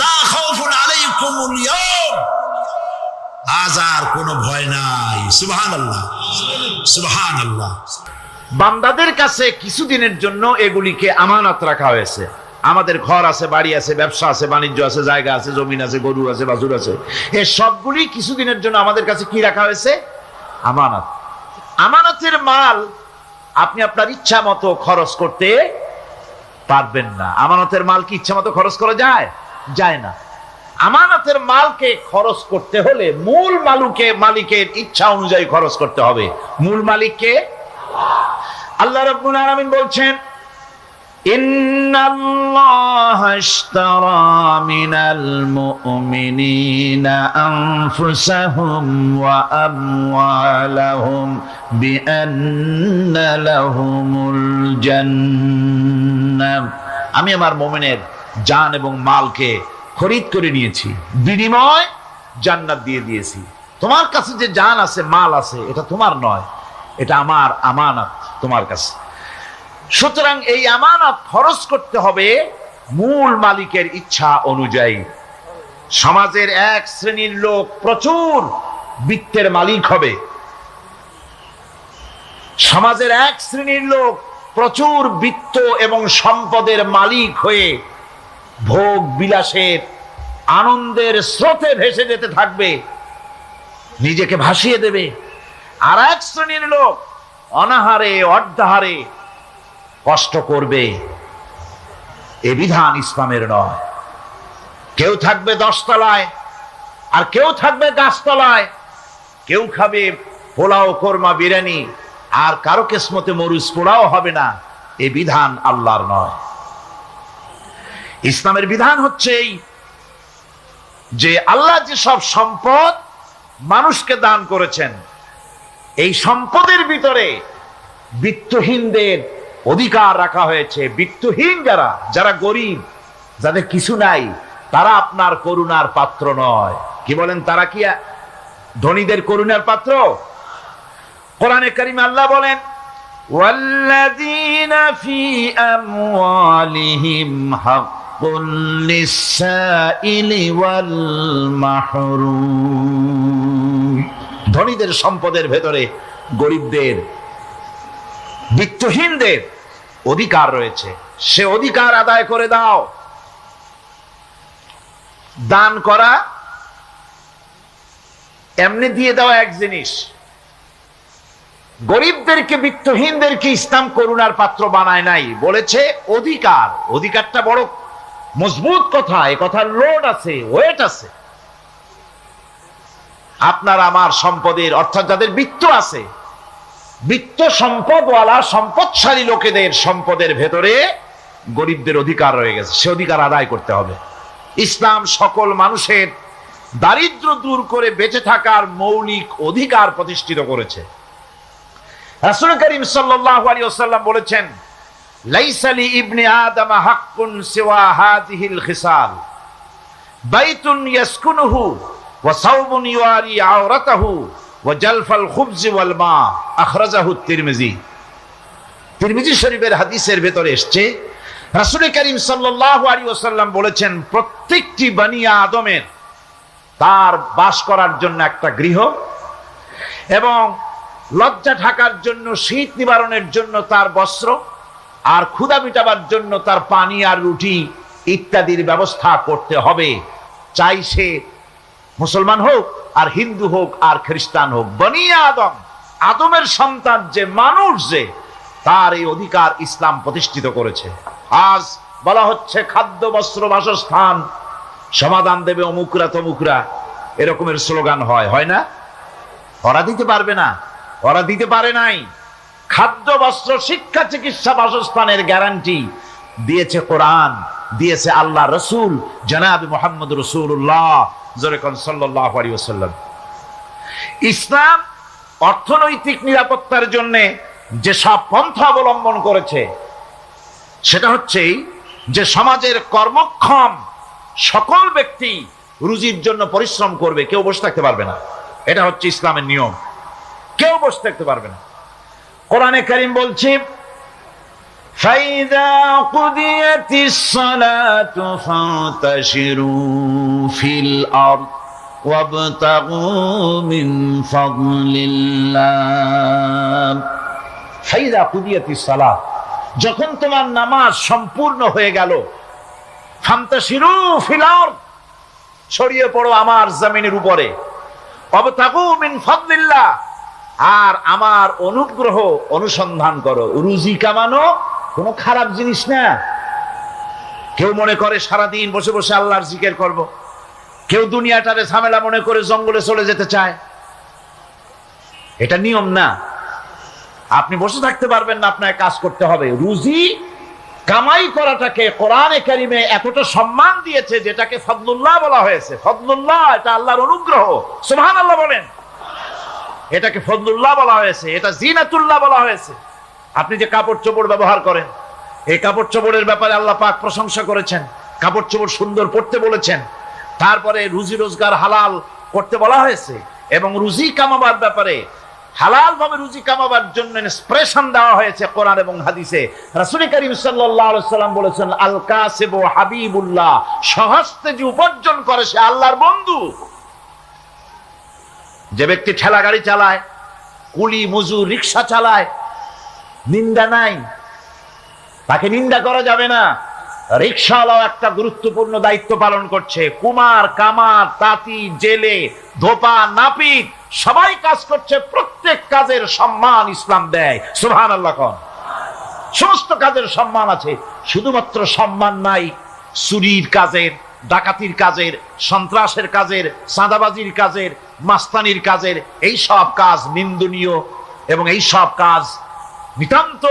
লা খাউফুন আলাইকুমুল ইয়াওম, আজ আর কোনো ভয় নাই। সুবহানাল্লাহ, সুবহানাল্লাহ। বান্দাদের কাছে কিছুদিনের জন্য এগুলিকে আমানত রাখা হয়েছে। আমাদের ঘর আছে, বাড়ি আছে, ব্যবসা আছে, বাণিজ্য আছে, জায়গা আছে, জমিন আছে, গরু আছে, বাছুর আছে, এই সবগুলি কিছুদিনের জন্য আমাদের কাছে কি রাখা হয়েছে? আমানত। আমানতের মাল আপনি আপনার ইচ্ছা মতো খরচ করতে পারবেন না। আমানতের মাল কি ইচ্ছা মতো খরচ করা যায়? যায় না। আমানতের মালকে খরচ করতে হলে মূল মালিকের ইচ্ছা অনুযায়ী খরচ করতে হবে। মূল মালিককে আল্লাহ রাব্বুল আলামিন বলছেন ইন্নাল্লাহা ইশতারা মিনাল মুমিনিনা আনফুসাহুম ওয়া আমওয়ালাহুম বিআন্না লাহুমুল জান্নাহ। আমি আমার মুমিনের জান এবং মালকে খরিদ করে নিয়েছি, বিনিময় জান্নাত দিয়ে দিয়েছি। তোমার কাছে যে জান আছে, মাল আছে, এটা তোমার নয়, এটা আমার আমানত তোমার কাছে। সুতরাং এই আমানত খরচ করতে হবে মূল মালিকের ইচ্ছা অনুযায়ী। সমাজের এক শ্রেণীর লোক প্রচুর বিত্তের মালিক হবে, সমাজের এক শ্রেণীর লোক প্রচুর বিত্ত এবং সম্পদের মালিক হয়ে ভোগ বিলাসের আনন্দের স্রোতে ভেসে যেতে থাকবে, নিজেকে ভাসিয়ে দেবে। আর এক শ্রেণীর লোক অনাহারে অর্ধাহারে কষ্ট করবে। এ বিধান ইসলামের নয়। কেউ থাকবে 10 তলায় আর কেউ থাকবে গাছতলায়, কেউ খাবে পোলাও কোরমা বিরিয়ানি আর কারো কিসমতে মরুচ পোড়াও হবে না। এ বিধান আল্লাহর নয়। ইসলামের বিধান হচ্ছে এই যে আল্লাহ যে সব সম্পদ মানুষকে দান করেছেন, এই সম্পদের ভিতরে বিত্তহীনদের অধিকার রাখা হয়েছে। বিত্তহীন যারা, যারা গরিব, যাদের কিছু নাই, তারা আপনার করুণার পাত্র নয়। কি বলেন, তারা কি ধনীদের করুণার পাত্র? কোরআনে কারিমে আল্লাহ বলেন, ওয়াল্লাযীনা ফী আমওয়ালিহিম হাক্কুল লিসসাইলি ওয়াল মাহরুম। ধনীদের সম্পদের ভেতরে গরিবদের, বিত্তহীনদের অধিকার রয়েছে, সে অধিকার আদায় করে দাও। দান করা এমনি দিয়ে দেওয়া এক জিনিস, গরিবদেরকে বিত্তহীনদেরকে ইসলাম করুণার পাত্র বানায় নাই, বলেছে অধিকার। অধিকারটা বড় মজবুত কথা, এ কথার লোড আছে, ওয়েট আছে। আপনার আমার সম্পদের, অর্থাৎ যাদের বিত্ত আছে, বিত্ত সম্পদওয়ালা সম্পদশালী লোকেদের সম্পদের ভেতরে গরিবদের অধিকার রয়ে গেছে, সে অধিকার আদায় করতে হবে। ইসলাম সকল মানুষের দারিদ্র দূর করে বেঁচে থাকার মৌলিক অধিকার প্রতিষ্ঠিত করেছে। রাসূল করিম সাল্লাল্লাহু আলাইহি ওয়াসাল্লাম বলেছেন, লাইসা লি ইবনি আদম হাক্কুন সিওয়া হাযিহিল খিসাল, বাইতুন ইয়াসকুনুহু ওয়া সাওবুন ইউআরি আওরাতাহু ওয়া জালফাল খুবজি ওয়াল মা, আখরাজাহু তিরমিজি। তিরমিজি শরীফের হাদিসের ভেতরে এসেছে, রাসূল করিম সাল্লাল্লাহু আলাইহি ওয়াসাল্লাম বলেছেন, প্রত্যেকটি বনি আদমের তার বাস করার জন্য একটা গৃহ, এবং লজ্জা ঢাকার জন্য, শীত নিবারণের জন্য তার বস্ত্র, আর ক্ষুধা মিটাবার জন্য তার পানি আর রুটি ইত্যাদির ব্যবস্থা করতে হবে। চাই সে মুসলমান হোক আর হিন্দু হোক আর খ্রিস্টান হোক, বনি আদম, আদমের সন্তান যে মানুষ, যে তার এই অধিকার ইসলাম প্রতিষ্ঠিত করেছে। আজ বলা হচ্ছে খাদ্য বস্ত্র বাসস্থান সমাধান দেবে অমুকরা তমুকরা, এরকমের স্লোগান হয় না? ওরা দিতে পারবে না, ওরা দিতে পারে নাই। খাদ্য বস্ত্র শিক্ষা চিকিৎসা বাসস্থানের গ্যারান্টি দিয়েছে কোরআন, দিয়েছে আল্লাহ রসুল জনাব মুহাম্মদ রাসূলুল্লাহ সাল্লাল্লাহু আলাইহি ওয়াসাল্লাম। ইসলাম অর্থনৈতিক নিরাপত্তার জন্য যে সব পন্থা অবলম্বন করেছে, সেটা হচ্ছে যে সমাজের কর্মক্ষম সকল ব্যক্তি রুজির জন্য পরিশ্রম করবে, কেউ বসে থাকতে পারবে না। এটা হচ্ছে ইসলামের নিয়ম, কেউ বসে থাকতে পারবে না। কোরআনে কারীম বলছে, ফাইযা কুদিয়াতিস সালাতু ফান্তাশিরু ফিল আরদ ওয়াবতাগু মিন ফাদলিল্লাহ। ফাইযা কুদিয়াতিস সালাত, যখন তোমার নামাজ সম্পূর্ণ হয়ে গেল, ফান্তাশিরু ফিল আরদ, ছড়িয়ে পড়ো আমার জমিনের উপরে, ওয়াবতাগু মিন ফাদলিল্লাহ, আর আমার অনুগ্রহ অনুসন্ধান করো। রুজি কামানো কোনো খারাপ জিনিস না। কেউ মনে করে সারাদিন বসে বসে আল্লাহর জিকির করব, কেউ দুনিয়াটারে ঝামেলা মনে করে জঙ্গলে চলে যেতে চায়। এটা নিয়ম না। আপনি বসে থাকতে পারবেন না, আপনাকে কাজ করতে হবে। রুজি কামাই করাটাকে কোরআনে কারিমে এতটা সম্মান দিয়েছে, যেটাকে ফদলুল্লাহ বলা হয়েছে। ফদলুল্লাহ এটা আল্লাহর অনুগ্রহ, সুবহানাল্লাহ বলেন। এটাকে ফদলুল্লাহ বলা হয়েছে, এটা জিনাতুল্লাহ বলা হয়েছে। আপনি যে কাপড় চোপড় ব্যবহার করেন, এই কাপড় চোপড়ের ব্যাপারে আল্লাহ পাক প্রশংসা করেছেন, কাপড় চোপড় সুন্দর পরতে বলেছেন। তারপরে রুজি রোজগার হালাল করতে বলা হয়েছে, এবং রুজি কামাবার ব্যাপারে হালাল ভাবে রুজি কামাবার জন্য ইন্সপিরেশন দেওয়া হয়েছে কোরআন এবং হাদিসে। রাসূল করিম সাল্লাল্লাহু আলাইহি সাল্লাম বলেছেন, আল কাসিবু হাবিবুল্লাহ, সহস্তে যে উপার্জন করে সে আল্লাহর বন্ধু। যে ব্যক্তি ঠেলা গাড়ি চালায়, কুলি মজুর রিকশা চালায়, নিন্দা নাই, তাকে নিন্দা করা যাবে না। রিকশাওয়ালাও একটা গুরুত্বপূর্ণ দায়িত্ব পালন করছে। কুমার, কামার, তাঁতি, জেলে, ধোপা, নাপিত সবাই কাজ করছে। প্রত্যেক কাজের সম্মান ইসলাম দেয়, সুবহানাল্লাহ। সমস্ত কাজের সম্মান আছে, শুধুমাত্র সম্মান নাই চুরির কাজের, ডাকাতির কাজের, সন্ত্রাসের কাজের, চাঁদাবাজির কাজের, মাস্তানির কাজের। এই সব কাজ নিন্দনীয় এবং এই সব কাজ নিতান্ত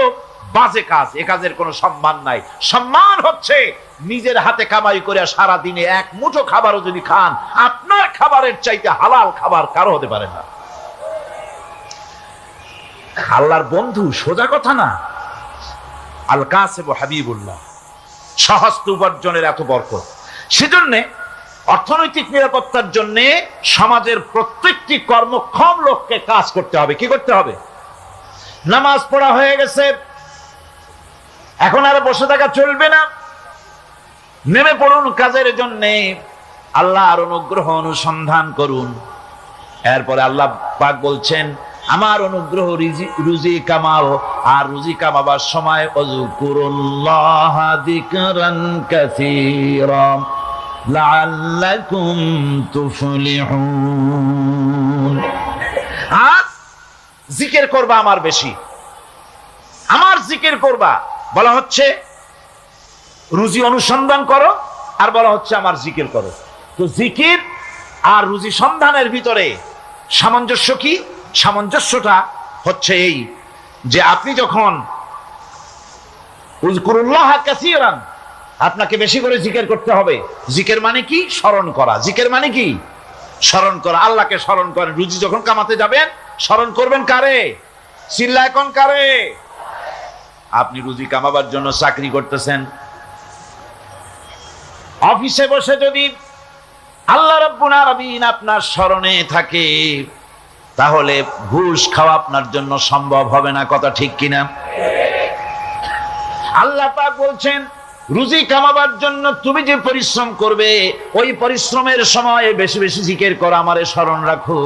বাজে কাজ। এ কাজের কোনো সম্মান নাই। সম্মান হচ্ছে নিজের হাতে কামাই করে সারা দিনে এক মুঠো খাবারও যদি খান, আপনার খাবারের চাইতে হালাল খাবার কারো হতে পারে না। আল্লাহর বন্ধু সোজা কথা না। আল কাসিবু হাবিবুল্লাহ, সহস্ত উপার্জনের এত বরকত। সেজন্য অর্থনৈতিক নিরাপত্তার জন্য সমাজের প্রত্যেকটি কর্মক্ষম লোককে কাজ করতে হবে। কি করতে হবে? নামাজ পড়া হয়ে গেছে, এখন আর বসে থাকা চলবে না, নেমে পড়ুন কাজের জন্য, আল্লাহর অনুগ্রহ অনুসন্ধান করুন। এরপরে আল্লাহ পাক বলছেন, আমার অনুগ্রহ রুজি কামাও, আর রুজি কামাবার সময় ওয়াজকুরুল্লাহ যিকরান কাসীরা লাআল্লাকুম তুফলিহুন। আর জিকির করবা আমার বেশি, আমার জিকির করবা। বলা হচ্ছে রুজি অনুসন্ধান করো, আর বলা হচ্ছে আমার জিকির করো। তো জিকির আর রুজি সন্ধানের ভিতরে সামঞ্জস্য কি? সামঞ্জস্যটা হচ্ছে এই যে আপনি যখন উযকুরুল্লাহ কাসীরান, আপনাকে বেশি করে জিকির করতে হবে। জিকির মানে কি? স্মরণ করা। জিকির মানে কি? স্মরণ করা। আল্লাহকে স্মরণ করেন। রুজি যখন কামাতে যাবেন স্মরণ করবেন কারে? চিল্লায় কোন কারে? আপনি রুজি কামাবার জন্য চাকরি করতেছেন, অফিসে বসে যদি আল্লাহ রাব্বুল আলামিন আপনার স্মরণে থাকে, তাহলে ঘুষ খাওয়া আপনার জন্য সম্ভব হবে না। কথা ঠিক কিনা? আল্লাহ পাক বলছেন, রুজি কামাবার জন্য তুমি যে পরিশ্রম করবে, ওই পরিশ্রমের সময় বেশি বেশি জিকির করো, আমারে স্মরণ রাখো।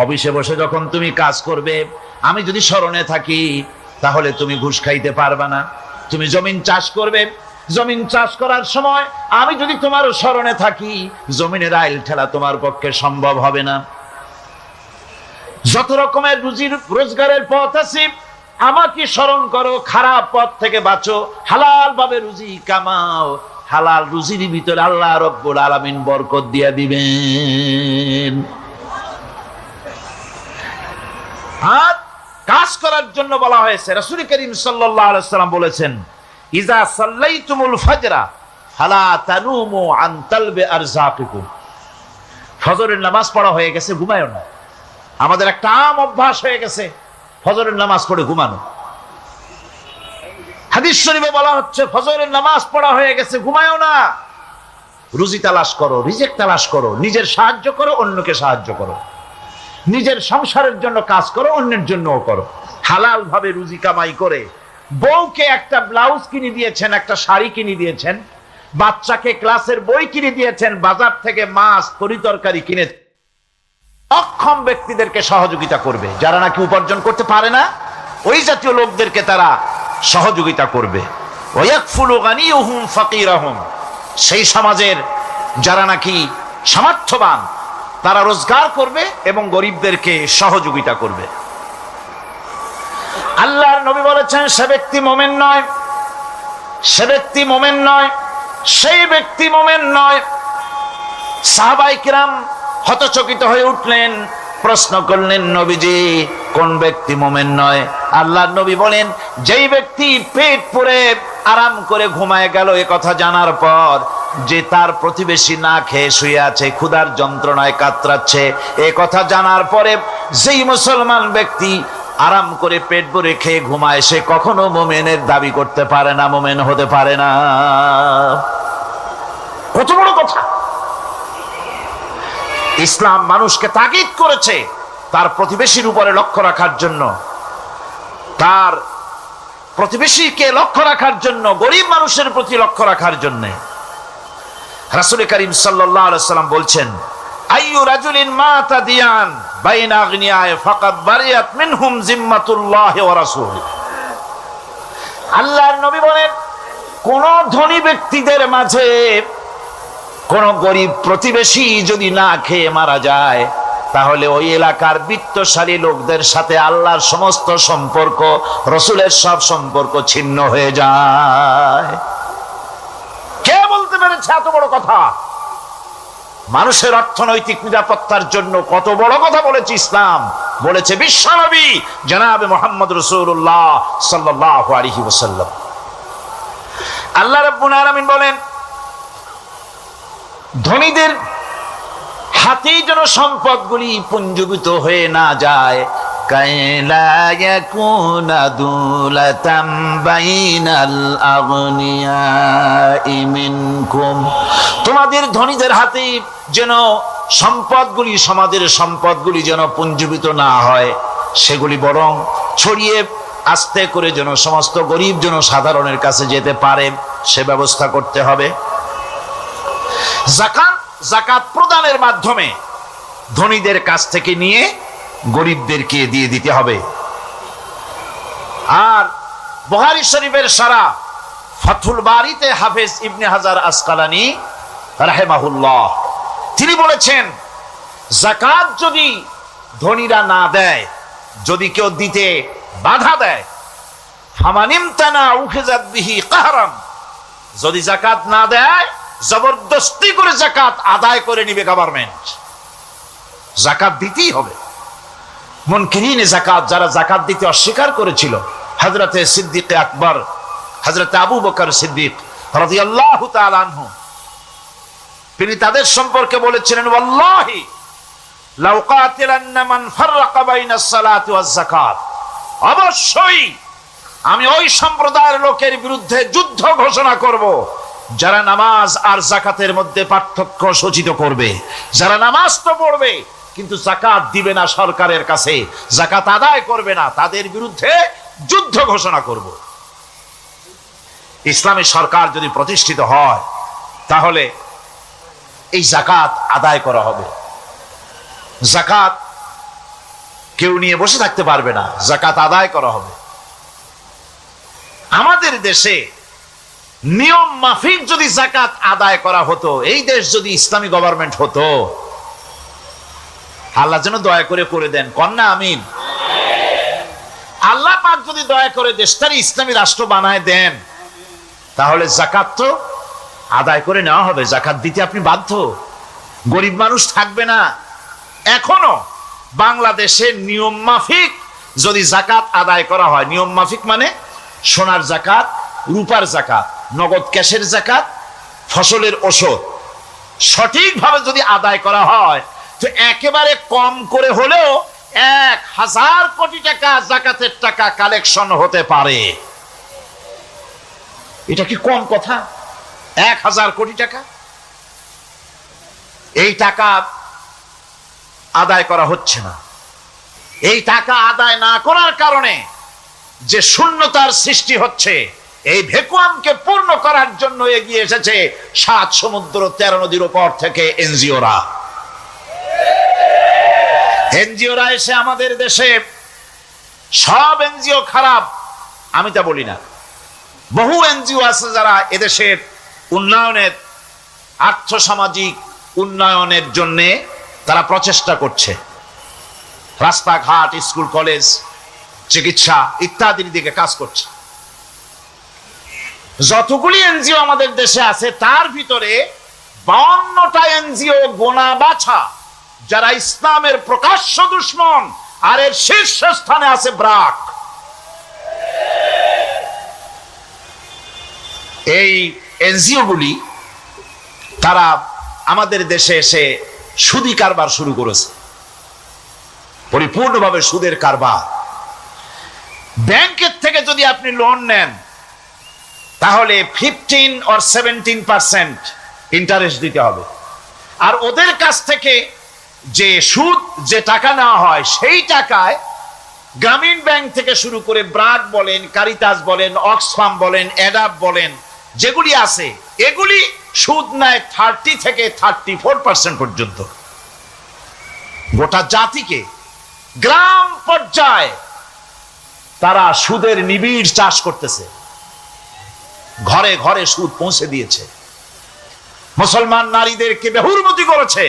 অফিসে বসে যখন তুমি কাজ করবে, আমি যদি স্মরণে থাকি, তাহলে তুমি ঘুষ খাইতে পারবে না। তুমি জমিন চাষ করবে, জমিন চাষ করার সময় আমি যদি তোমার স্মরণে থাকি, জমিনের আইল ঠেলা তোমার পক্ষে সম্ভব হবে না। যত রকমের রুজির রোজগারের পথ আছে, আমাকে স্মরণ করো, খারাপ পথ থেকে বাঁচো, হালাল ভাবে রুজি কামাও। হালাল রুজির ভিতরে আল্লাহ রাব্বুল আলামিন বরকত দিয়ে দিবেন। আর কাজ করার জন্য বলা হয়েছে। রাসূল করিম সাল্লাল্লাহু আলাইহি ওয়াসাল্লাম বলেছেন, ইজা সাল্লাইতুমুল ফাজরা ফালা তানুমু আন তালবি আরযাকিকুম। ফজরের নামাজ পড়া হয়ে গেছে, ঘুমায়ও না। আমাদের একটা আম অভ্যাস হয়ে গেছে ফজরের নামাজ পড়ে ঘুমানো। হাদিস শরীফে বলা হচ্ছে, ফজরের নামাজ পড়া হয়ে গেছে, ঘুমায়ও না। রুজি তালাশ করো, রিজিক তালাশ করো, নিজের সাহায্য করো, অন্যকে সাহায্য করো, নিজের সংসারের জন্য কাজ করো, অন্যের জন্যও করো। হালাল ভাবে রুজি কামাই করে বউকে একটা ব্লাউজ কিনে দিয়েছেন, একটা শাড়ি কিনে দিয়েছেন, বাচ্চাকে ক্লাসের বই কিনে দিয়েছেন, বাজার থেকে মাছ তরিতরকারি কিনে। অক্ষম ব্যক্তিদেরকে সহযোগিতা করবে, যারা নাকি উপার্জন করতে পারে না, ওই জাতীয় লোকদেরকে তারা সহযোগিতা করবে। ওয়ায়াকফুলু গানিয়ুহুম ফাকিরাহুম, সেই সমাজের যারা নাকি সামর্থ্যবান, তারা রোজগার করবে এবং গরিবদেরকে সহযোগিতা করবে। আল্লাহর নবী বলেছেন, সে ব্যক্তি মুমিন নয়, সে ব্যক্তি মুমিন নয়, সেই ব্যক্তি মুমিন নয়। সাহাবায়ে কিরাম হতচকিত হয়ে উঠলেন, প্রশ্ন করলেন, নবীজি কোন ব্যক্তি মুমিন নয়? আল্লাহর নবী বলেন, যেই ব্যক্তি পেট পুরে আরাম করে ঘুমায় গেল, এ কথা জানার পর যে তার প্রতিবেশী না খেয়ে শুয়ে আছে, ক্ষুধার যন্ত্রণায় কাতরাচ্ছে, এ কথা জানার পরে যেই মুসলমান ব্যক্তি আরাম করে পেট ভরে খেয়ে ঘুমায়, সে কখনো মুমিনের দাবি করতে পারে না, মুমিন হতে পারে না। কত বড় কথা! ইসলাম মানুষকে তাগিদ করেছে তার প্রতিবেশীর উপরে লক্ষ্য রাখার জন্য, তার প্রতিবেশীকে লক্ষ্য রাখার জন্য, গরিব মানুষের প্রতি লক্ষ্য রাখার জন্য। রাসূল করিম সাল্লাল্লাহু আলাইহি ওয়াসাল্লাম বলছেন, আইয়ু রাজুলিন মাতা দিয়ান বাইনা আগনিয়ায় ফাকাদ বারিয়াত মিনহুম জিম্মাতুল্লাহি ওয়া রাসূলিহি। আল্লাহর নবী বলেন, কোন ধনী ব্যক্তিদের মাঝে কোন গরিব প্রতিবেশী যদি না খেয়ে মারা যায়, তাহলে ওই এলাকার বিত্তশালী লোকদের সাথে আল্লাহর সমস্ত সম্পর্ক, রসুলের সব সম্পর্ক ছিন্ন হয়ে যায়। কে বলতে পেরেছে এত বড় কথা? মানুষের অর্থনৈতিক নিরাপত্তার জন্য কত বড় কথা বলেছে ইসলাম, বলেছে বিশ্বনবী জনাবে মুহাম্মদ রাসূলুল্লাহ সাল্লাল্লাহু আলাইহি ওয়াসাল্লাম। আল্লাহ রাব্বুল আলামিন বলেন, ধনীদের হাতেই যেন সম্পদগুলি পুঞ্জীভূত হয়ে না যায়, কাইলা ইয়াকুনা দুলাতাম বাইনাল আগনিয়াই মিনকুম। তোমাদের ধনীদের হাতে যেন সম্পদগুলি, সমাজের সম্পদগুলি যেন পুঞ্জীভূত না হয়, সেগুলি বরং ছড়িয়ে আস্তে করে যেন সমস্ত গরিব যেন সাধারণের কাছে যেতে পারে, সে ব্যবস্থা করতে হবে। যাকাত প্রদানের মাধ্যমে ধনীদের কাছ থেকে নিয়ে গরিবদেরকে দিয়ে দিতে হবে। আর বুখারী শরীফের সারা ফাথুল বারীতে হাফেজ ইবনে হাজার আসকালানী রাহিমাহুল্লাহ তিনি বলেছেন, যাকাত যদি ধনীরা না দেয়, যদি কেউ দিতে বাধা দেয়, ফামানিমতানা উখিযাত বিহি কাহরান, যদি যাকাত না দেয় জবরদস্তি করে যাকাত আদায় করে নিবে গভর্নমেন্ট। যাকাত দিতেই হবে। মুনকিরিনে যাকাত, যারা যাকাত দিতে অস্বীকার করেছিল, হযরতে সিদ্দিক আকবর, হযরতে আবু বকর সিদ্দিক রাদিয়াল্লাহু তাআলা আনহু, তিনি তাদের সম্পর্কে বলেছিলেন, ওয়াল্লাহি লাউ কাতিলান্না মান ফাররাকা বাইনাস সালাতি ওয়াজ যাকাত, অবশ্যই আমি ওই সম্প্রদায়ের লোকের বিরুদ্ধে যুদ্ধ ঘোষণা করব যারা নামাজ আর যাকাতের মধ্যে পার্থক্য সূচিত করবে। যারা নামাজ তো পড়বে কিন্তু যাকাত দিবে না সরকারের কাছে, যাকাত আদায় করবে না, তাদের বিরুদ্ধে যুদ্ধ ঘোষণা করব। ইসলামী সরকার যদি প্রতিষ্ঠিত হয়, তাহলে এই যাকাত আদায় করা হবে। যাকাত কেউ নিয়ে বসে থাকতে পারবে না, যাকাত আদায় করা হবে। আমাদের দেশে নিয়ম মাফিক যদি যাকাত আদায় করা হতো, এই দেশ যদি ইসলামী গভর্নমেন্ট হতো, আল্লাহ যেন দয়া করে দেন, কন্যা আমিন। আল্লাহ পাক যদি দয়া করে দেশটারে ইসলামী রাষ্ট্র বানায় দেন, তাহলে যাকাত তো আদায় করে নেওয়া হবে, যাকাত দিতে আপনি বাধ্য। গরিব মানুষ থাকবে না। এখনো বাংলাদেশে নিয়ম মাফিক যদি যাকাত আদায় করা হয়, নিয়ম মাফিক মানে সোনার যাকাত, রূপার যাকাত, নগদ ক্যাশের যাকাত, ফসলের ওষুধ, সঠিকভাবে যদি আদায় করা হয়, তো একেবারে কম করে হলেও 1000 কোটি টাকা যাকাতের টাকা কালেকশন হতে পারে। এটা কি কম কথা? 1000 কোটি টাকা, এই টাকা আদায় করা হচ্ছে না। এই টাকা আদায় না করার কারণে যে শূন্যতার সৃষ্টি হচ্ছে, এই ভ্যাকুয়ামকে পূর্ণ করার জন্য এগিয়ে এসেছে 7 সমুদ্র 13 নদীর উপর থেকে এনজিওরা। এনজিওরা এসে আমাদের দেশে, সব এনজিও খারাপ আমি তা বলি না, বহু এনজিও আছে যারা এদেশের উন্নয়নের, আর্থসামাজিক উন্নয়নের জন্য তারা প্রচেষ্টা করছে। রাস্তাঘাট, স্কুল কলেজ, চিকিৎসা ইত্যাদির দিকে কাজ করছে। যতগুলি এনজিও আমাদের দেশে আছে, তার ভিতরে 52টা এনজিও গোনা বাছা যারা ইসলামের প্রকাশ্য দুশমন, আর এর শীর্ষস্থানে আছে ব্রাক। এই এনজিওগুলি তারা আমাদের দেশে এসে সুদি কারবার শুরু করেছে, পরিপূর্ণভাবে সুদের কারবার। ব্যাংকের থেকে যদি আপনি লোন নেন তাহলে 15 or 17% ইন্টারেস্ট দিতে হবে, আর ওদের কাছ থেকে যে সুদ, যে টাকা নেওয়া হয় সেই টাকায় গ্রামীণ ব্যাংক থেকে শুরু করে ব্রাক বলেন, কারিতাস বলেন, অক্সফাম বলেন, অ্যাডাপ বলেন, যেগুলি আছে এগুলি সুদ নেয় 30 থেকে 34% পর্যন্ত। গোটা জাতিকে গ্রাম পর্যায়ে তারা সুদের নিবিড় চাষ করতেছে, ঘরে ঘরে সুদ পৌঁছে দিয়েছে, মুসলমান নারীদেরকে বেহুরমতি করেছে,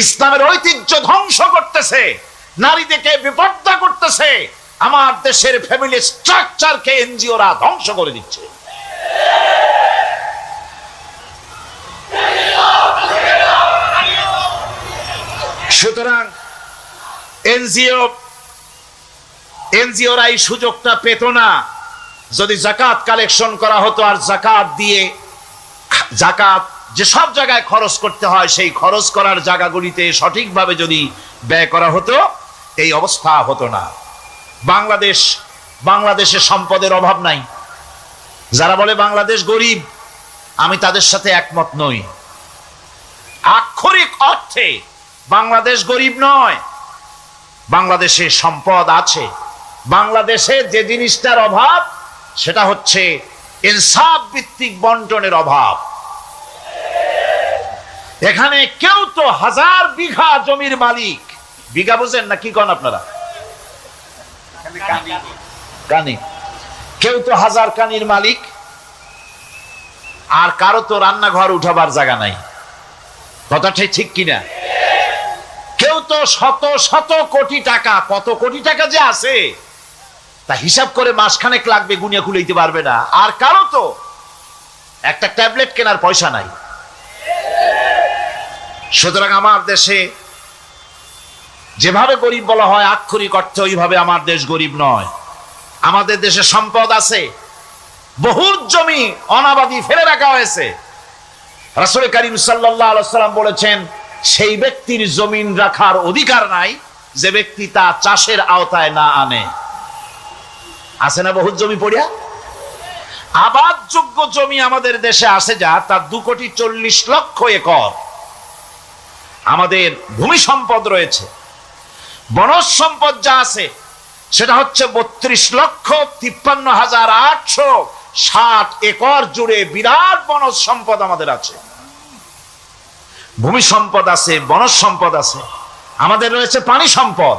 ইসলামের ঐতিহ্য ধ্বংস করতেছে, নারীদেরকে বিপর্দা করতেছে, আমার দেশের ফ্যামিলি স্ট্রাকচারকে এনজিওরা ধ্বংস করে দিচ্ছে। সুতরাং এনজিওরা এই সুযোগটা পেত না। যদি যাকাত কালেকশন করা হতো আর যাকাত দিয়ে, যাকাত যে সব জায়গায় খরচ করতে হয় সেই খরচ করার জায়গাগুলিতে সঠিকভাবে যদি ব্যয় করা হতো এই অবস্থা হতো না। বাংলাদেশে সম্পদের অভাব নাই। যারা বলে বাংলাদেশ গরিব, আমি তাদের সাথে একমত নই। আক্ষরিক অর্থে বাংলাদেশ গরিব নয়, বাংলাদেশে সম্পদ আছে। বাংলাদেশে যে জিনিসটার অভাব সেটা হচ্ছে ইনসাফ ভিত্তিক বন্টনের অভাব। এখানে কেউ তো 1000 বিঘা জমির মালিক, বিঘা বুঝেন না কি কন আপনারা? কানি। কেউ তো 1000 কানির মালিক, আর কারো তো রান্নাঘর উঠাবার জায়গা নাই। কথাটাই ঠিক কিনা? কেউ তো শত শত কোটি টাকা, কত কোটি টাকা যে আছে তা হিসাব করে মাসখানেক লাগবে, গুনিয়া খুলাইতে পারবে না। আর কারো তো একটা ট্যাবলেট কেনার পয়সা নাই। সুতরাং আমার দেশে যেভাবে গরিব বলা হয় আক্ষরিক অর্থে ওইভাবে আমার দেশ গরিব নয়। আমাদের দেশে সম্পদ আছে, বহুত জমি অনাবাদি ফেলে রাখা হয়েছে। রাসূল করিম সাল্লাল্লাহু আলাইহি ওয়াসাল্লাম বলেছেন, সেই ব্যক্তির জমিন রাখার অধিকার নাই যে ব্যক্তি তা চাষের আওতায় না আনে। আছে না বহুত জমি পড়িয়া? আবাদযোগ্য জমি আমাদের দেশে আছে যা, তার 2,40,00,000 একর। আমাদের ভূমি সম্পদ রয়েছে, বনজ সম্পদ যা আছে সেটা হচ্ছে 32,53,860 একর জুড়ে বিরাট বনজ সম্পদ আমাদের আছে। ভূমি সম্পদ আছে, বনজ সম্পদ আছে। আমাদের রয়েছে পানি সম্পদ,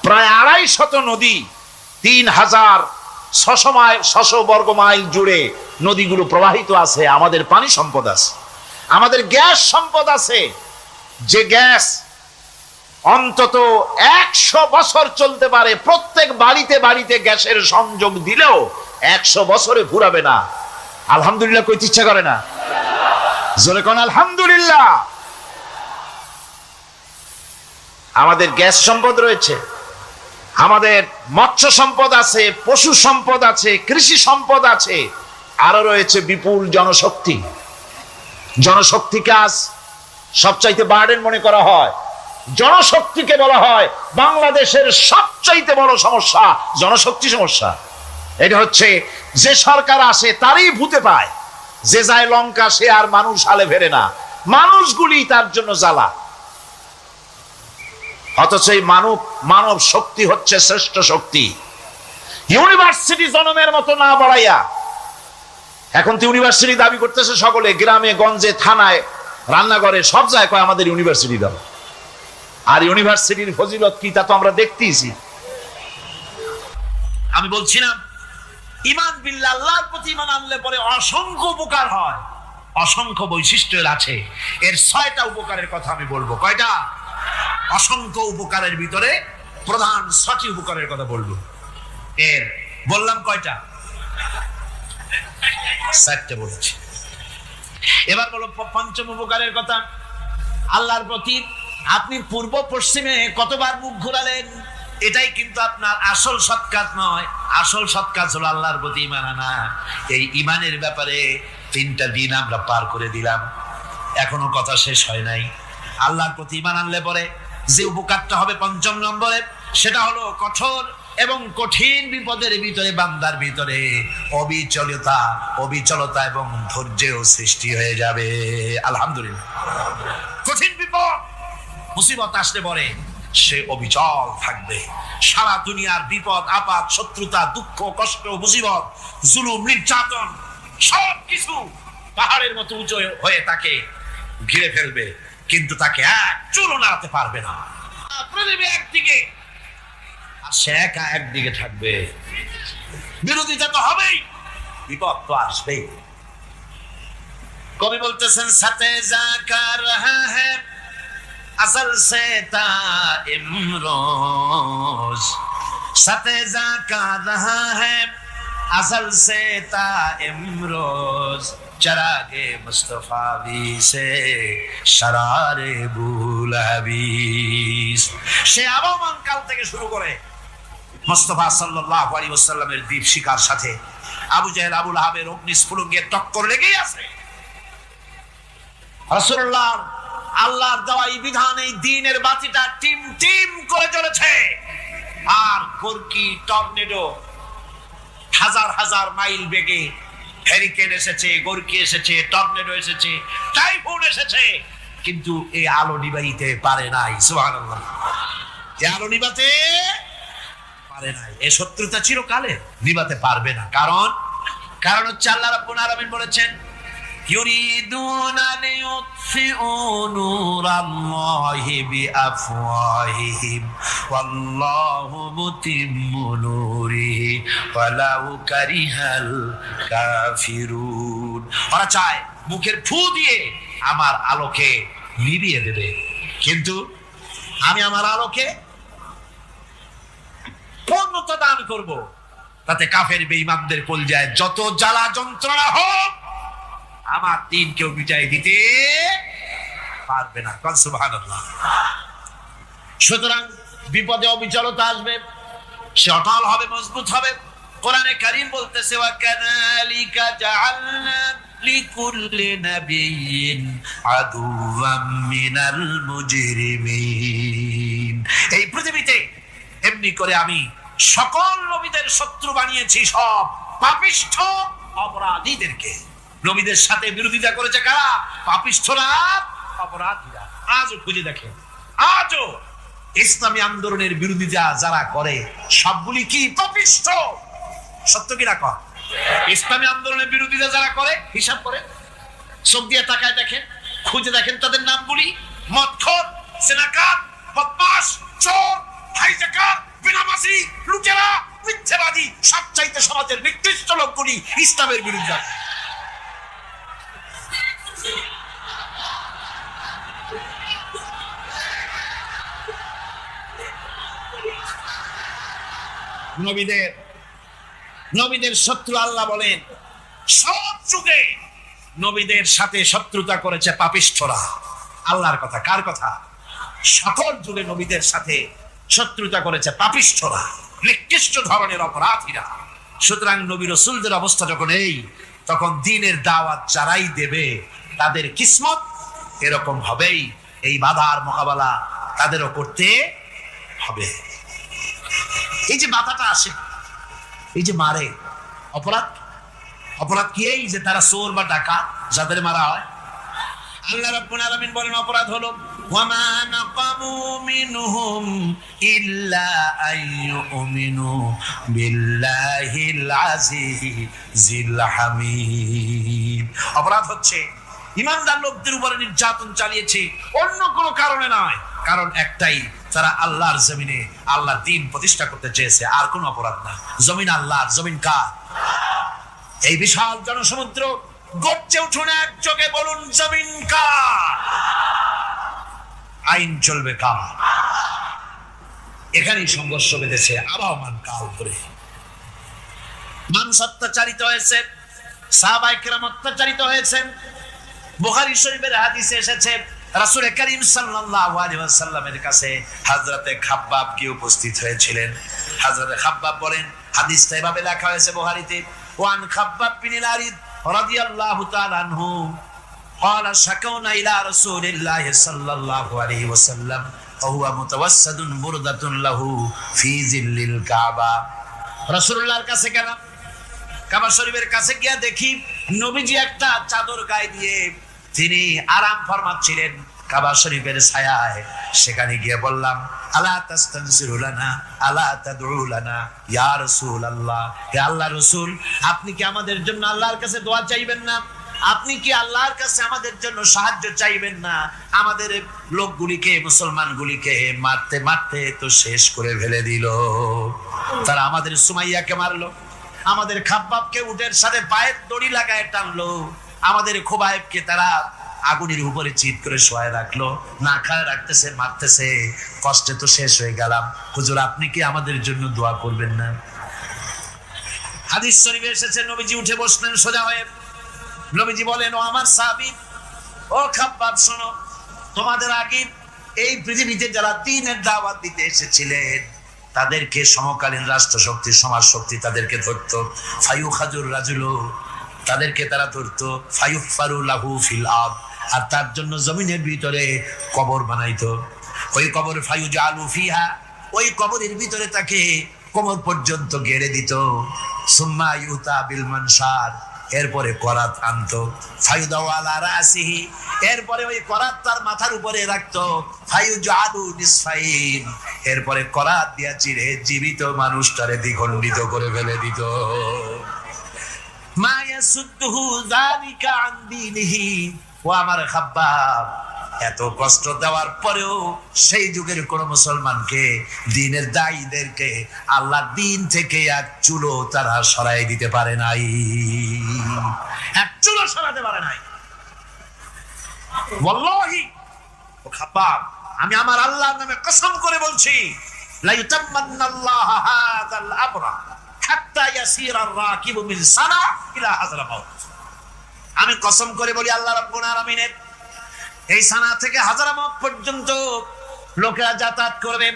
প্রায় 250 নদী, 3,600 বর্গ মাইল জুড়ে নদীগুলো প্রবাহিত আছে। আমাদের পানি সম্পদ আছে। আমাদের গ্যাস সম্পদ আছে, যে গ্যাস অন্তত 100 বছর চলতে পারে। প্রত্যেক বাড়িতে বাড়িতে গ্যাসের সংযোগ দিলেও 100 বছরে ফুরাবে না। আলহামদুলিল্লাহ কইতে ইচ্ছা করে না? জোরে কোন আলহামদুলিল্লাহ। আমাদের গ্যাস সম্পদ রয়েছে, আমাদের মৎস্য সম্পদ আছে, পশু সম্পদ আছে, কৃষি সম্পদ আছে, আরো রয়েছে বিপুল জনশক্তি। জনশক্তিকে আজ সবচাইতে বার্ডেন মনে করা হয়। জনশক্তিকে বলা হয় বাংলাদেশের সবচাইতে বড় সমস্যা, জনশক্তি সমস্যা। এটা হচ্ছে যে সরকার আসে তারই ভূতে পায়, যে যায় লঙ্কা সে আর মানুষ হালে ফেরে না, মানুষগুলি তার জন্য জ্বালা। অথচ এই মানব শক্তি হচ্ছে শ্রেষ্ঠ শক্তি। ইউনিভার্সিটি জনমের মতো না বাড়াইয়া, এখন তো ইউনিভার্সিটি দাবি করতেছে সকলে, গ্রামে গঞ্জে থানায় রান্নাঘরে সব জায়গায় আমাদের ইউনিভার্সিটি দাও। আর ইউনিভার্সিটির ফজিলত কি তা তো আমরা দেখতেইছি। আমি বলছিলাম ঈমান বিল্লাহ, আল্লাহর প্রতি ঈমান আনলে পরে অসংখ্য উপকার হয়, অসংখ্য বৈশিষ্ট্য আছে। এর 6টা উপকারের কথা আমি বলবো। কয়টা? অসংখ্য উপকারের ভিতরে প্রধান 6টি উপকারের কথা বলবো। এর বললাম কয়টা? 7টে বলেছি। এবার বলো 5ম উপকারের কথা। আল্লাহর প্রতি আপনি পূর্ব পশ্চিমে কতবার মুখ ঘুরালেন? এটাই কিন্তু আপনার আসল সৎ কাজ নয়। আসল সৎ কাজ হলো আল্লাহর প্রতি ঈমান আনা। এই ঈমানের ব্যাপারে 3টা দিন আমরা পার করে দিলাম, এখনো কথা শেষ হয় নাই। আল্লাহর প্রতি ঈমান আনলে পরে যে উপকারটা হবে 5ম নম্বরে, সেটা হলো কঠোর এবং কঠিন বিপদের ভিতরে বান্দার ভিতরে অবিচলতা এবং ধৈর্যের সৃষ্টি হয়ে যাবে। আলহামদুলিল্লাহ। কঠিন বিপদ মুসিবত আসলে পরে সে অবিচল থাকবে। সারা দুনিয়ার বিপদ আপদ, শত্রুতা, দুঃখ, কষ্ট, মুসিবত, জুলুম, নির্যাতন সবকিছু পাহাড়ের মতো উঁচু হয়ে তাকে ঘিরে ফেলবে, কিন্তু তাকে এক চুলও নাড়াতে পারবে না। পৃথিবী একদিকে আর সে একা একদিকে থাকবে। বিরোধিতা তো হবেই, বিপদ তো আসবেই। কবি বলতেছেন, সাথে জাকা রহা হ্যায় असल से इमरोज सते जाका रहा है असल से ता इमरोज चरागे मुस्तफावी से शरारे बुलहबीस। সে আবহমান কাল থেকে শুরু করে মুস্তাফা সাল্লাল্লাহু আলাইহি ওয়াসাল্লামের দীপ শিকার সাথে আবু জাহেল, আবু লাহাবের অগ্নিস্ফুলিঙ্গের টক্কর লেগেই আছে। রাসূলুল্লাহ আল্লাহর দেওয়া এই বিধান, এই দ্বীনের বাতিটা টিম টিম করে জ্বলেছে। আর গর্কি, টর্নেডো, হাজার হাজার মাইল বেগে হ্যারিকেন এসেছে, গর্কি এসেছে, টর্নেডো এসেছে, টাইফুন এসেছে, কিন্তু এই আলো নিবাইতে পারে নাই। সুবহানাল্লাহ। এই আলো নিবাতে পারে নাই। এই শত্রুতা চিরকালে নিবাতে পারবে না। কারণ হচ্ছে আল্লাহ রাব্বুল আলামিন বলেছেন, يريدون ليطفئوا نور الله بأفواههم والله متم نوره ولو كره الكافرون। ওরা চায় মুখের ফু দিয়ে আমার আলোকে নিভিয়ে দেবে, কিন্তু আমি আমার আলোকে পূর্ণতা দান করব, তাতে কাফের বেঈমানদের কলজায় যত জ্বালা যন্ত্রণা হোক আমার দিন কেউ বিজয় দিতে পারবে না। সুবহানাল্লাহ। সুতরাং বিপদে অবিচলতা আসবে, সে অটল হবে, মজবুত হবে। কোরআনে কারীম বলতেছে, ওয়া কাযালিকা জাআলনা লিকুল্লি নাবিয়্যিন আদুওয়াম মিনাল মুজরিমিন। এই পৃথিবীতে এমনি করে আমি সকল নবীদের শত্রু বানিয়েছি, সব পাপিষ্ঠ অপরাধীদেরকে। নবীদের সাথে বিরোধিতা করেছে কারা? পাপিষ্ঠরা, অপরাধীরা। আজও খুঁজে দেখেন, আজও ইসলামী আন্দোলনের বিরোধিতা যারা করে সবগুলি কি পাপিষ্ঠ? সত্য কি না কর? ইসলামী আন্দোলনের বিরোধিতা যারা করে হিসাব করে চোখ দিয়ে তাকায় দেখেন, খুঁজে দেখেন তাদের নামগুলি। মদখোর, জেনাকার, বদমাশ, চোর, হাইজাকার, বেনামাজি, লুটেরা, মিথ্যাবাদী, সবচাইতে সমাজের নিকৃষ্ট লোকগুলি ইসলামের বিরোধিতা। নবীদের শত্রু আল্লাহ বলেন, সব যুগে নবীদের সাথে শত্রুতা করেছে পাপিষ্ঠরা। আল্লাহর কথা, কার কথা? সকল যুগে নবীদের সাথে শত্রুতা করেছে পাপিষ্ঠরা, নিকৃষ্ট ধরনের অপরাধীরা। সুতরাং নবী রাসূলদের অবস্থা যখন এই, তখন দ্বীনের দাওয়াত যারাই দেবে তাদের কিসমত এরকম হবেই। এই বাধার মোকাবেলা তাদেরও করতে হবে। এই যে বাধাটা আসে, এই যে মারে, অপরাধ কি? এই যে তারা চোর বা ডাকাত যাদের মারা হয়, আল্লাহ রাব্বুল আলামিন বলেন অপরাধ হলো, ওয়ামা নাকামু মিনহুম ইল্লা আইয়ুমিনু বিল্লাহিল আজিজিল হামিদ। অপরাধ হচ্ছে ঈমানদার লোকদের উপরে নির্যাতন চালিয়েছে, অন্য কোনো কারণে নয়। কারণ একটাই, তারা আল্লাহর জমিনে আল্লাহর দ্বীন প্রতিষ্ঠা করতে চেয়েছে, আর কোনো অপরাধ না। জমিন আল্লাহর, জমিন কার? এই বিশাল জনসমুদ্র গর্জে উঠুন এক চোখে, বলুন জমিন কার? আইন চলবে কার? এখানেই সংঘর্ষ বেঁধেছে আবহমান কাল ধরে। মানুষ অত্যাচারিত হয়েছে, সাহাবায়ে কেরাম অত্যাচারিত হয়েছেন। বুখারী শরীফের হাদিসে এসেছে, রাসূল করিম সাল্লাল্লাহু আলাইহি ওয়াসাল্লামের কাছে হযরতে খাব্বাব কি উপস্থিত হয়েছিলেন। হযরতে খাব্বাব বলেন, হাদিসটা এভাবে লেখা হয়েছে বুখারীতে, ওয়ান খাব্বাব বিন আরিদ রাদিয়াল্লাহু তাআলা আনহু قال شكونا إلى رسول الله صلى الله عليه وسلم وهو متوسد بردة له في ظل الكعبة। রাসূলুল্লাহর কাছে গেলাম, কাবা শরীফের কাছে গিয়ে দেখি নবীজি একটা চাদর গায়ে দিয়ে তিনি আরাম ফরমাচ্ছিলেন কাবা শরীফের ছায়ায়। সেখানে গিয়ে বললাম, আলা তাস্তানসিরু লানা আলা তাদউ লানা ইয়া রাসূলুল্লাহ, হে আল্লাহর রাসূল, আপনি কি আমাদের জন্য আল্লাহর কাছে দোয়া চাইবেন না? আপনি কি আল্লাহর কাছে আমাদের জন্য সাহায্য চাইবেন না? আমাদের লোকগুলিকে, মুসলমানগুলিকে মারতে মারতে তো শেষ করে ফেলে দিল। তারা আমাদের সুমাইয়াকে মারলো, আমাদের খাব্বাবকে উটের সাথে পায়ের দড়ি লাগায় টানলো, আমাদের খোবাইবকে তারা আগুনের উপরে চিৎ করে শোয়ায় রাখলো, না খায় রাখতেছে, মারতেছে, কষ্টে তো শেষ হয়ে গেলাম। হুজুর, আপনি কি আমাদের জন্য দোয়া করবেন না? হাদিস শরীফে এসেছে, নবীজি উঠে বসলেন সোজা হয়ে। নবীজি বলেন, ও আমার সাহাবী, ও খাব্বাব, শোনো, তোমাদের আগে এই পৃথিবীতে যারা দ্বীনের দাওয়াত দিতে এসেছিলেন তাদেরকে সমকালীন রাষ্ট্র শক্তি, সমাজ শক্তি তাদেরকে ধরতো। ফায়ুখাজুর রাজুলু, তাদেরকে তারা ধরতো। ফায়ুফারু লাহু ফিল আরদ, আর তার জন্য জমিনের ভিতরে কবর বানাইতো। ওই কবর ফায়ুজালু ফিহা, ওই কবরের ভিতরে তাকে কোমর পর্যন্ত গেড়ে দিত। সুম্মা ইউতা বিল মানশার, এরপরে করাত আনতো। ফায়ুদাউ আলা রাসিহি, এরপরে ওই করাত তার মাথার উপরে রাখতো। ফায়ুজালু নিসফাইন, এরপরে করাত দিয়া চিরে জীবিত মানুষটারে দ্বিখণ্ডিত করে ফেলে দিত। মা ইয়াসুদ্দুহু যালিকা আন দীনিহি, ও আমার খাব্বাব, এত কষ্ট দেওয়ার পরেও সেই যুগের কোন মুসলমানকে, দ্বীনের দায়ীদেরকে আল্লাহর দ্বীন থেকে এক চুলো তারা সরাই দিতে পারে নাই, এক চুলো সরাতে পারে নাই। ওয়াল্লাহি, ও খাব্বাব, আমি আমার আল্লাহর নামে কসম করে বলছি, লা ইউতাম্মান্নাল্লাহু হাযাল আমরা হাত্তা ইয়াসিরা আর-রাকিবু মিন সানা ইলা হাযরামাউত। আমি কসম করে বলি, আল্লাহ রাব্বুল আলামিনের এই সানা থেকে হাজারামাউত পর্যন্ত লোকেরা যাতায়াত করবে,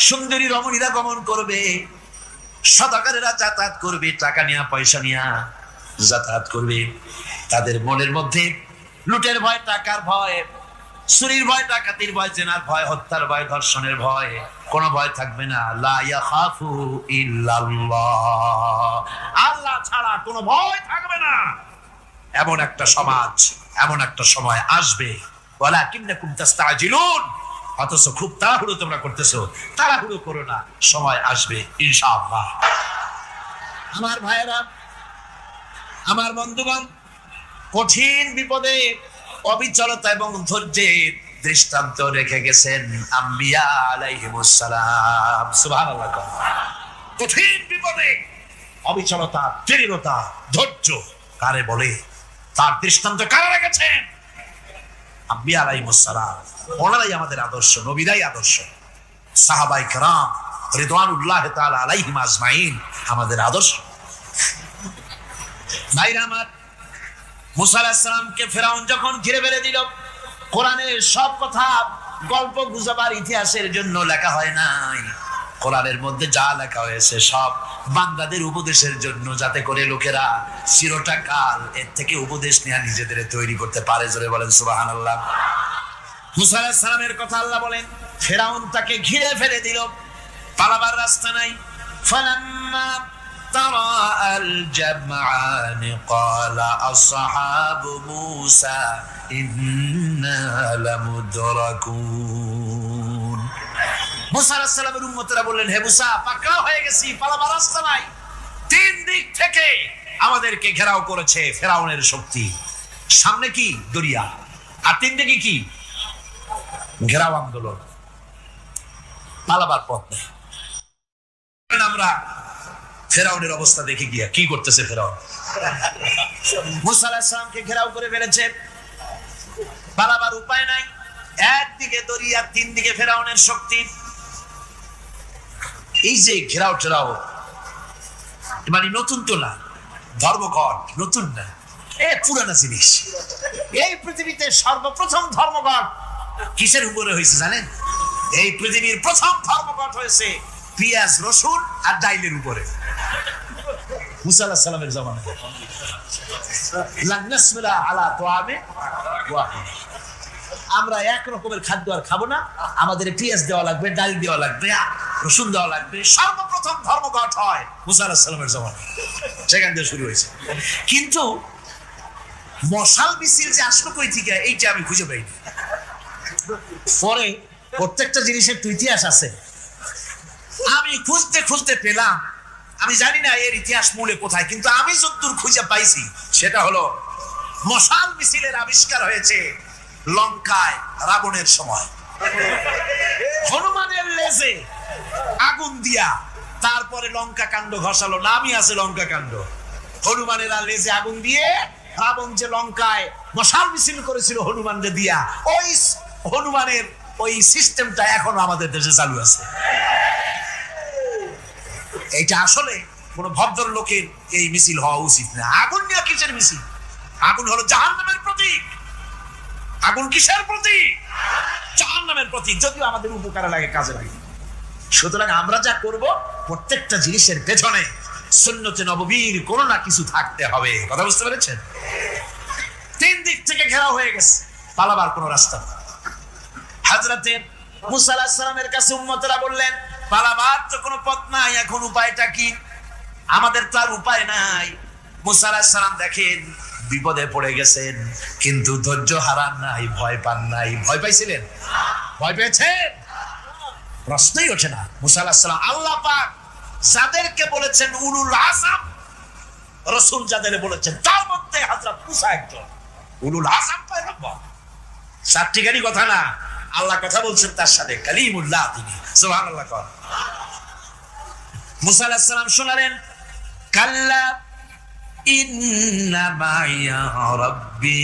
সুন্দরী রমণীরা গমন করবে, সদাগরেরা যাতায়াত করবে, টাকা নিয়া পয়সা নিয়া যাতায়াত করবে। তাদের মনের মধ্যে লুটের ভয়, টাকার ভয়, চুরির ভয়, ডাকাতির ভয়, জেনার ভয়, হত্যার ভয়, ধর্ষণের ভয়, কোনো ভয় থাকবে না। লা ইয়াখাফু ইল্লাল্লাহ, আল্লাহ ছাড়া কোনো ভয় থাকবে না। এমন একটা সমাজ, এমন একটা সময় আসবে, ওয়ালাকিন্নাকুম তাস্তাজিলুন, অথচ খুব তাড়াহুড়ো তোমরা করতেছো। তাড়াহুড়ো করো না, সময় আসবে ইনশাআল্লাহ। আমার ভাইয়েরা, আমার বন্ধুগণ, কঠিন বিপদে অবিচলতা এবং ধৈর্যের দৃষ্টান্ত রেখে গেছেন আম্বিয়া আলাইহিমুস সালাম। সুবহানাল্লাহ। কঠিন বিপদে অবিচলতা, দৃঢ়তা, ধৈর্য কারে বলে, তার দৃষ্টান্ত কারা রেখেছেন? আম্বিয়া আলাইহিমুস সালাম। ওনারাই আমাদের আদর্শ, নবীরাই আদর্শ। সাহাবায়ে কেরাম রিদওয়ানুল্লাহ তাআলা আলাইহিম আজমাইন আমাদের আদর্শ। ভাইরা আমার, মুসা আলাইহিস সালামকে ফেরাউন যখন ঘিরে ফেলে দিল, কোরআনের সব কথা গল্প গুজবার ইতিহাসের জন্য লেখা হয় নাই। কোরআনের মধ্যে যা লেখা হয়েছে সব বান্দাদের উপদেশের জন্য, যাতে করে লোকেরা চিরটা কাল এর থেকে উপদেশ নেওয়া নিজেদের তৈরি করতে পারে। জোরে বলেন সুবহানাল্লাহ। মুসা আলাইহিস সালামের কথা আল্লাহ বলেন, ফেরাউন তাকে ঘিরে ফেলে দিল, পালাবার রাস্তা নাই। ফালাম্মা ترى الجمعان قال أصحاب موسى إنا لمدركون। মুসা আলাইহিস সালামের উম্মতরা বললেন, হে মুসা, পাকড়াও হয়ে গেছি, পালাবার রাস্তা নাই। তিন দিক থেকে আমাদেরকে ঘেরাও করেছে ফেরাউনের শক্তি। সামনে কি? দরিয়া, আর তিন দিকে কি? ঘেরাও আন্দোলন, পালাবার পথ নেই। আমরা ফেরাউনের অবস্থা দেখে গিয়া কি করতেছে ফেরাউন, মুসা আলাইহিস সালামকে ঘেরাও করে ফেলেছে, পালাবার উপায় নাই। একদিকে দরিয়া, তিন দিকে ফেরাউনের শক্তি। এই যে ঘেরাও টেরাও, মানে নতুন তো না, ধর্মঘট নতুন না, এ পুরানা জিনিস। এই পৃথিবীতে সর্বপ্রথম ধর্মঘট কিসের উপরে হয়েছে জানেন? এই পৃথিবীর প্রথম ধর্মঘট হয়েছে পেঁয়াজ, রসুন আর ডাইলের উপরে। মুসা আলাইহিস সালামের জামানায় লান নাসবিরা আলা তুআমে ওয়াহিদ, আমরা এক রকমের খাদ্য আর খাবো না, আমাদের পেঁয়াজ দেওয়া লাগবে, ডাল দেওয়া লাগবে, রসুন দেওয়া লাগবে। সর্বপ্রথম ধর্মঘট হয় মুসা আলাইহিস সালামের জামানায়, সেখান থেকে শুরু হয়েছে। কিন্তু মশাল মিছিল যে আসলো কই থেকে, এইটা আমি খুঁজে পাইনি। পরে প্রত্যেকটা জিনিসের তো ইতিহাস আছে, আমি খুঁজতে খুঁজতে পেলাম। আমি জানি না এর ইতিহাস মূলে কোথায়, কিন্তু আমি যতদূর খুঁজে পাইছি সেটা হলো মশাল মিছিলের আবিষ্কার হয়েছে লঙ্কায় রাবণের সময়। হনুমানের লেজে আগুন দিয়া তারপরে লঙ্কা কাণ্ড ঘষালো, নামই আছে লঙ্কা কাণ্ড। হনুমানের লেজে আগুন দিয়ে রাবণ যে লঙ্কায় মশাল মিছিল করেছিল হনুমানকে দিয়া, ওই হনুমানের ওই সিস্টেমটা এখনো আমাদের দেশে চালু আছে। এইটা আসলে কোন ভদ্রলোকের এই মিছিল হওয়া উচিত না। আগুন নিয়ে কিসের মিছিল? আগুন হলো জাহান্নামের প্রতীক। আগুন কিসের প্রতীক? জাহান্নামের প্রতীক। যদিও আমাদের উপকারে লাগে, কাজে লাগে। সুতরাং আমরা যা করব প্রত্যেকটা জিনিসের পেছনে সুন্নতে নববীর কোনো না কিছু থাকতে হবে। কথা বুঝতে পেরেছেন? তিন দিক থেকে ঘেরাও হয়ে গেছে, পালাবার কোনো রাস্তা নেই। হযরতে মুসা আলাইহিস সালামের কাছে উম্মতেরা বললেন, পালাবার তো কোনো পথ নাই, এখন উপায়টা কি? আমাদের তো আর উপায় নাই। মুসা আলাইহিস সালাম দেখেন বিপদে পড়ে গেছেন, কিন্তু ধৈর্য হারান নাই, ভয় পান নাই। ভয় পাইছিলেন? ভয় পেয়েছেন? প্রশ্নই ওঠে না। মুসা আলাইহিস সালাম আল্লাহ পাক যাদেরকে বলেছেন উলুল আযম, রাসূল যাদের বলেছেন তার মধ্যে হযরত মুসা একজন উলুল আযম পয়গম্বর। সাতটিখানি কথা না, আল্লাহ কথা বলছেন তার সাথে, কালিমুল্লাহ তিনি। সুবহানাল্লাহ। মুসা আলাইহিস সালাম শোনালেন, কাল্লা ইন্না মাইয়া রাব্বি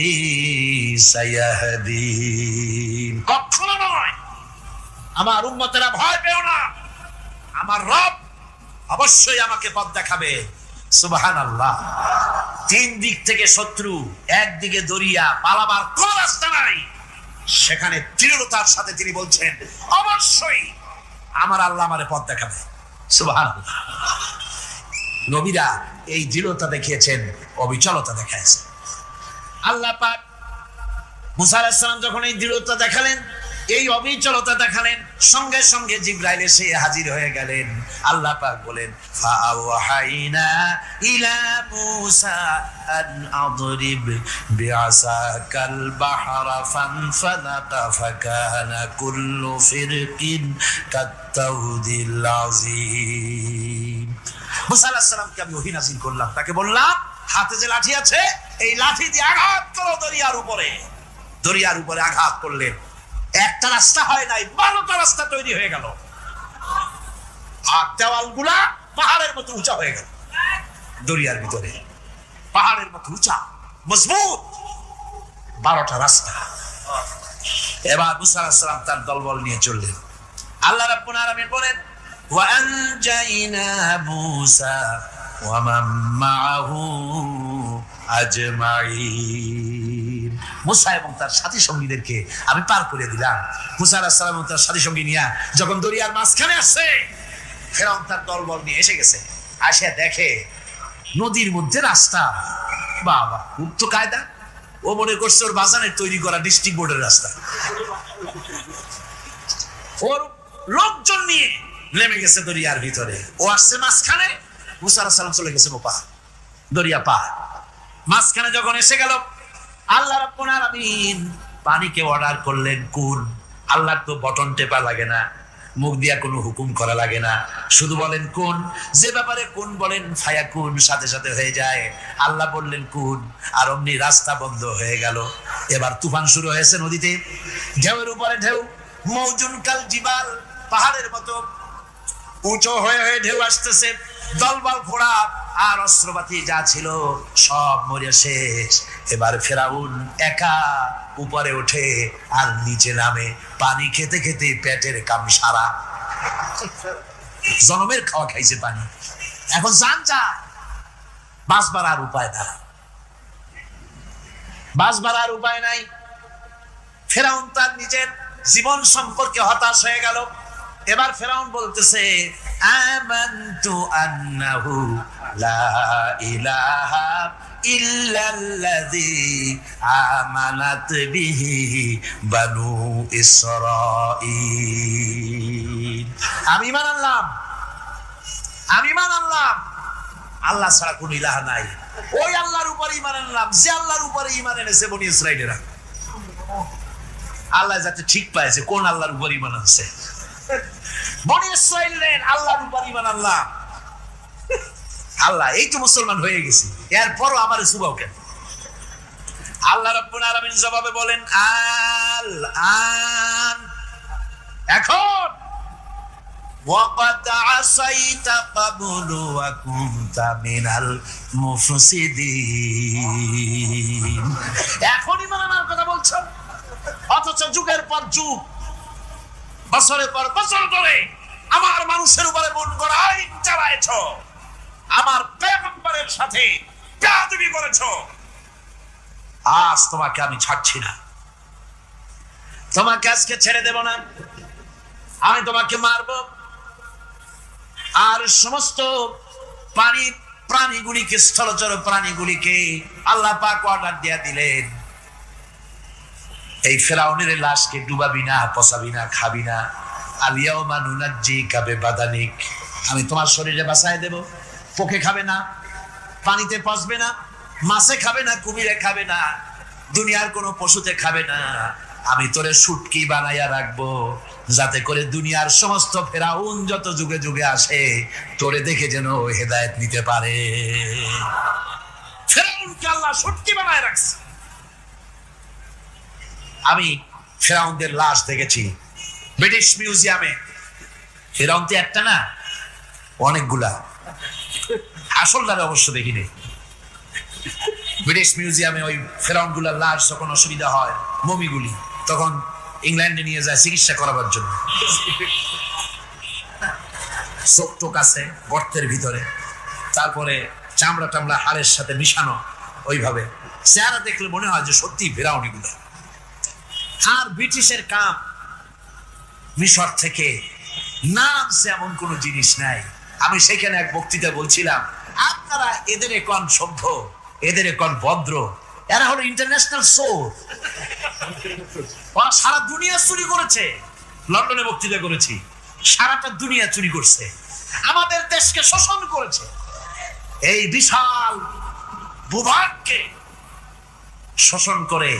সায়াহদিন। কখনো নয়, আমার উম্মতেরা ভয় পেও না, আমার রব অবশ্যই আমাকে পথ দেখাবে। সুবহানাল্লাহ। তিন দিক থেকে শত্রু, একদিকে দরিয়া, পালাবার কোন রাস্তা নাই। সেখানে দৃঢ়তার সাথে তিনি বলছেন, অবশ্যই আমার আল্লাহ আমারে পথ দেখাবে। সুবহানাল্লাহ। নবীরা এই দৃঢ়তা দেখিয়েছেন, অবিচলতা দেখাইছেন। আল্লাহ পাক মুসা আলাইহিস সালাম যখন এই দৃঢ়তা দেখালেন, এই অবিচলতা দেখালেন, সঙ্গে সঙ্গে জিবরাইল এসে হাজির হয়ে গেলেন। আল্লাহ পাক বলেন, ফাআওহাইনা ইলা মুসা আন আদরিব বিআসাকাল বাহরা ফানফালাকা ফাকানা কুল্লু ফিরকিন কাত্তাউদিল আযীম। মুসা আলাইহিস সালামকে আমি ওহী নাযিল করলাম, তাকে বললাম হাতে যে লাঠি আছে এই লাঠি দিয়ে আঘাত করো দরিয়ার উপরে। দরিয়ার উপরে আঘাত করলেন, একটা রাস্তা হয় নাই, 12টা রাস্তা তৈরি হয়ে গেল। আর দেওয়ালগুলা পাহাড়ের মতো উঁচা হয়ে গেল। দরিয়ার ভিতরে পাহাড়ের মতো উঁচা মজবুত 12টা রাস্তা। এবার মুসা আলাইহিস সালাম তার দলবল নিয়ে চললেন। আল্লাহ রাব্বুল আলামিন বলেন, ওয়া আনজাইনা মুসা ওয়া মান মাআহু আজমাইন। মুসা এবং তার সাথী সঙ্গীদেরকে আমি পার করে দিলাম। মুসা আলাইহিস সালাম তার সাথী সঙ্গী নিয়ে যখন দরিয়ার মাঝখানে আসছে, ফেরাউন তার দলবল নিয়ে এসে গেছে। আসে দেখে নদীর মধ্যে রাস্তা। বাবা, খুব তো কায়দা। ও মনে করছে ওর বাজানের তৈরি করা ডিস্ট্রিক্ট বোর্ডের রাস্তা। ওর লোকজন নিয়ে নেমে গেছে দরিয়ার ভিতরে। ও আসছে মাঝখানে, মুসা আলাইহিস সালাম চলে গেছে মোপা দরিয়া পার। মাঝখানে যখন এসে গেল, আল্লাহ রাব্বুল আলামিন পানিকে অর্ডার করলেন কুন। আল্লাহর তো বটন টেপা লাগে না, মুখ দিয়া কোনো হুকুম করা লাগে না, শুধু বলেন কুন। যে ব্যাপারে কুন বলেন ফায়াকুন, সাথে সাথে হয়ে যায়। আল্লাহ বললেন কুন, আর অমনি রাস্তা বন্ধ হয়ে গেল। এবার তুফান শুরু হয়েছে নদীতে, ঢেউয়ের উপরে ঢেউ, মৌজুন কাল জিবাল, পাহাড়ের মতো উঁচু হয়ে হয়ে ঢেউ আসতেছে। দলবল ঘোড়া আর অস্ত্রপাতি যা ছিল সব মরে শেষ। এবার ফেরাউন একা উপরে ওঠে আর নিচে নামে, পানি খেতে খেতে পেটের কাম সারা। জনমের খাওয়া খাইছে পানি। এখন জান যা, বাঁচবার আর উপায় নাই, বাঁচবার আর উপায় নাই। ফেরাউন তার নিজের জীবন সম্পর্কে হতাশ হয়ে গেল। এবার ফেরাউন বলতেছে, আমানতু আন্নাহু লা ইলাহা ইল্লাল্লাযী আমানাত বিহি বানু ইসরাঈল। আমি ঈমান আনলাম, আমি ঈমান আনলাম আল্লাহ ছাড়া কোনো ইলাহ নাই। ওই আল্লাহর উপর ঈমান আনলাম যে আল্লাহর উপরে ঈমান এনেছে বনি ইসরাঈলেরা। আল্লাহ যাতে ঠিক পাইছে কোন আল্লাহর উপর ঈমান আনছে। বনি ইসরাঈলের আল্লাহর উপর ঈমান আনলাম। আল্লাহ এই তো মুসলমান হয়ে গেছি, এরপরও আমার সুবাও কেন? আল্লাহ রাব্বুল আলামিন জবাবে বলেন, আল আন, এখন وَقَدْ عَصَيْتَ قَبْلُ وَكُنْتَ مِنَ الْمُفْسِدِينَ। এখনই ঈমান আনার কথা বলছো, অথচ যুগের পর যুগ, বছরের পর বছর ধরে আমার মানুষের উপরে মন গড়া আইন চালায়েছো, আমার পয়গম্বরের সাথে বেয়াদবি করেছো। আজ তোমাকে আমি ছাড়ছি না, তোমাকে আজকে ছেড়ে দেব না, আমি তোমাকে মারবো। আর সমস্ত প্রাণীগুলিকে, স্থলচর প্রাণীগুলিকে আল্লাহ পাক অর্ডার দিয়ে দিলেন, এই ফেরাউনের লাশকে ডুবাবি না, পচাবি না, খাবি না। আলিয়াউমা নুনাজ্জিকা বিবাদানিক, আমি তোমার শরীরে বাঁচায় দেব। পোকে খাবে না, পানিতে পচবে না, মাছে খাবে না, কুমিরে খাবে না, দুনিয়ার কোনো পশুতে খাবে না। আমি তোরে শুটকি বানাইয়া রাখবো, যাতে করে দুনিয়ার সমস্ত ফেরাউন যত যুগে যুগে আসে তোরে দেখে যেন হেদায়েত নিতে পারে। ফেরাউনকে আল্লাহ শুটকি বানায় রাখছে। আমি ফেরাউনদের লাশ দেখেছি ব্রিটিশ মিউজিয়ামে। ফেরাউন তো একটা না, অনেকগুলা। আসলটারে অবশ্য দেখিনি। ব্রিটিশ মিউজিয়ামে ওই ফেরাউন গুলার লাশ যখন অসুবিধা হয়, মমিগুলি, তখন ইংল্যান্ডে নিয়ে যায় চিকিৎসা করাবার জন্য। চোখ টোক আছে গর্তের ভিতরে, তারপরে চামড়া টামড়া হাড়ের সাথে মিশানো, ওইভাবে চেহারা দেখলে মনে হয় যে সত্যি ফেরাউনি গুলা। আর ব্রিটিশের কাম মিশর থেকে নামছে এমন কোন জিনিস নাই। আমি সেখানে এক বক্তৃতা বলছিলাম, আপনারা এদের কোন সভ্য, এদের কোন ভদ্র, এরা হলো ইন্টারন্যাশনাল সোর। ওরা সারা দুনিয়া চুরি করেছে। লন্ডনে বক্তৃতা করেছি, সারাটা দুনিয়া চুরি করছে, আমাদের দেশকে শোষণ করেছে। এই বিশাল ভূভাগকে শোষণ করে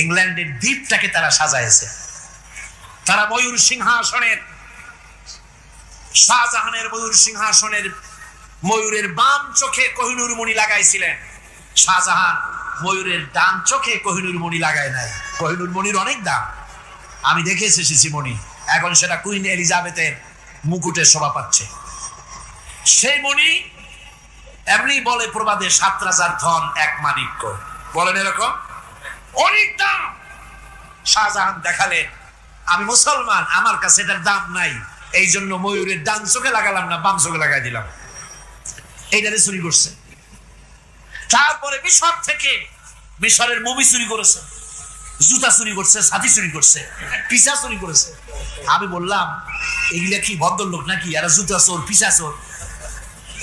ইংল্যান্ডের দ্বীপটাকে তারা সাজাইছে। তারা ময়ূর সিংহাসনের, শাহজাহানের ময়ূর সিংহাসনের ময়ূরের বাম চোখে কোহিনূর মণি লাগাইছিলেন। শাহজাহান ময়ূরের ডান চোখে কোহিনূর মণি লাগায় নাই। কোহিনূর মণির অনেক দাম, আমি দেখে এসেছি মণি। এখন সেটা কুইন এলিজাবেথের মুকুটে শোভা পাচ্ছে। সেই মণি এমনি বলে প্রবাদে ৭ রাজার ধন এক মাণিক্য, বলেন এরকম অনেক দাম। শাহজাহান দেখালেন, আমি মুসলমান, আমার কাছে এটার দাম নাই, এই জন্য ময়ূরের ডান চোখে লাগালাম না, বাম চোখে লাগাই দিলাম। এইটারে চুরি করছে। তারপরে মিশর থেকে, মিশরের মুভি চুরি করেছে, জুতা চুরি করছে, ছাতি চুরি করছে, পিসা চুরি করেছে। আমি বললাম, এগুলা কি ভদ্রলোক নাকি? এরা জুতা চোর, পিসা চোর,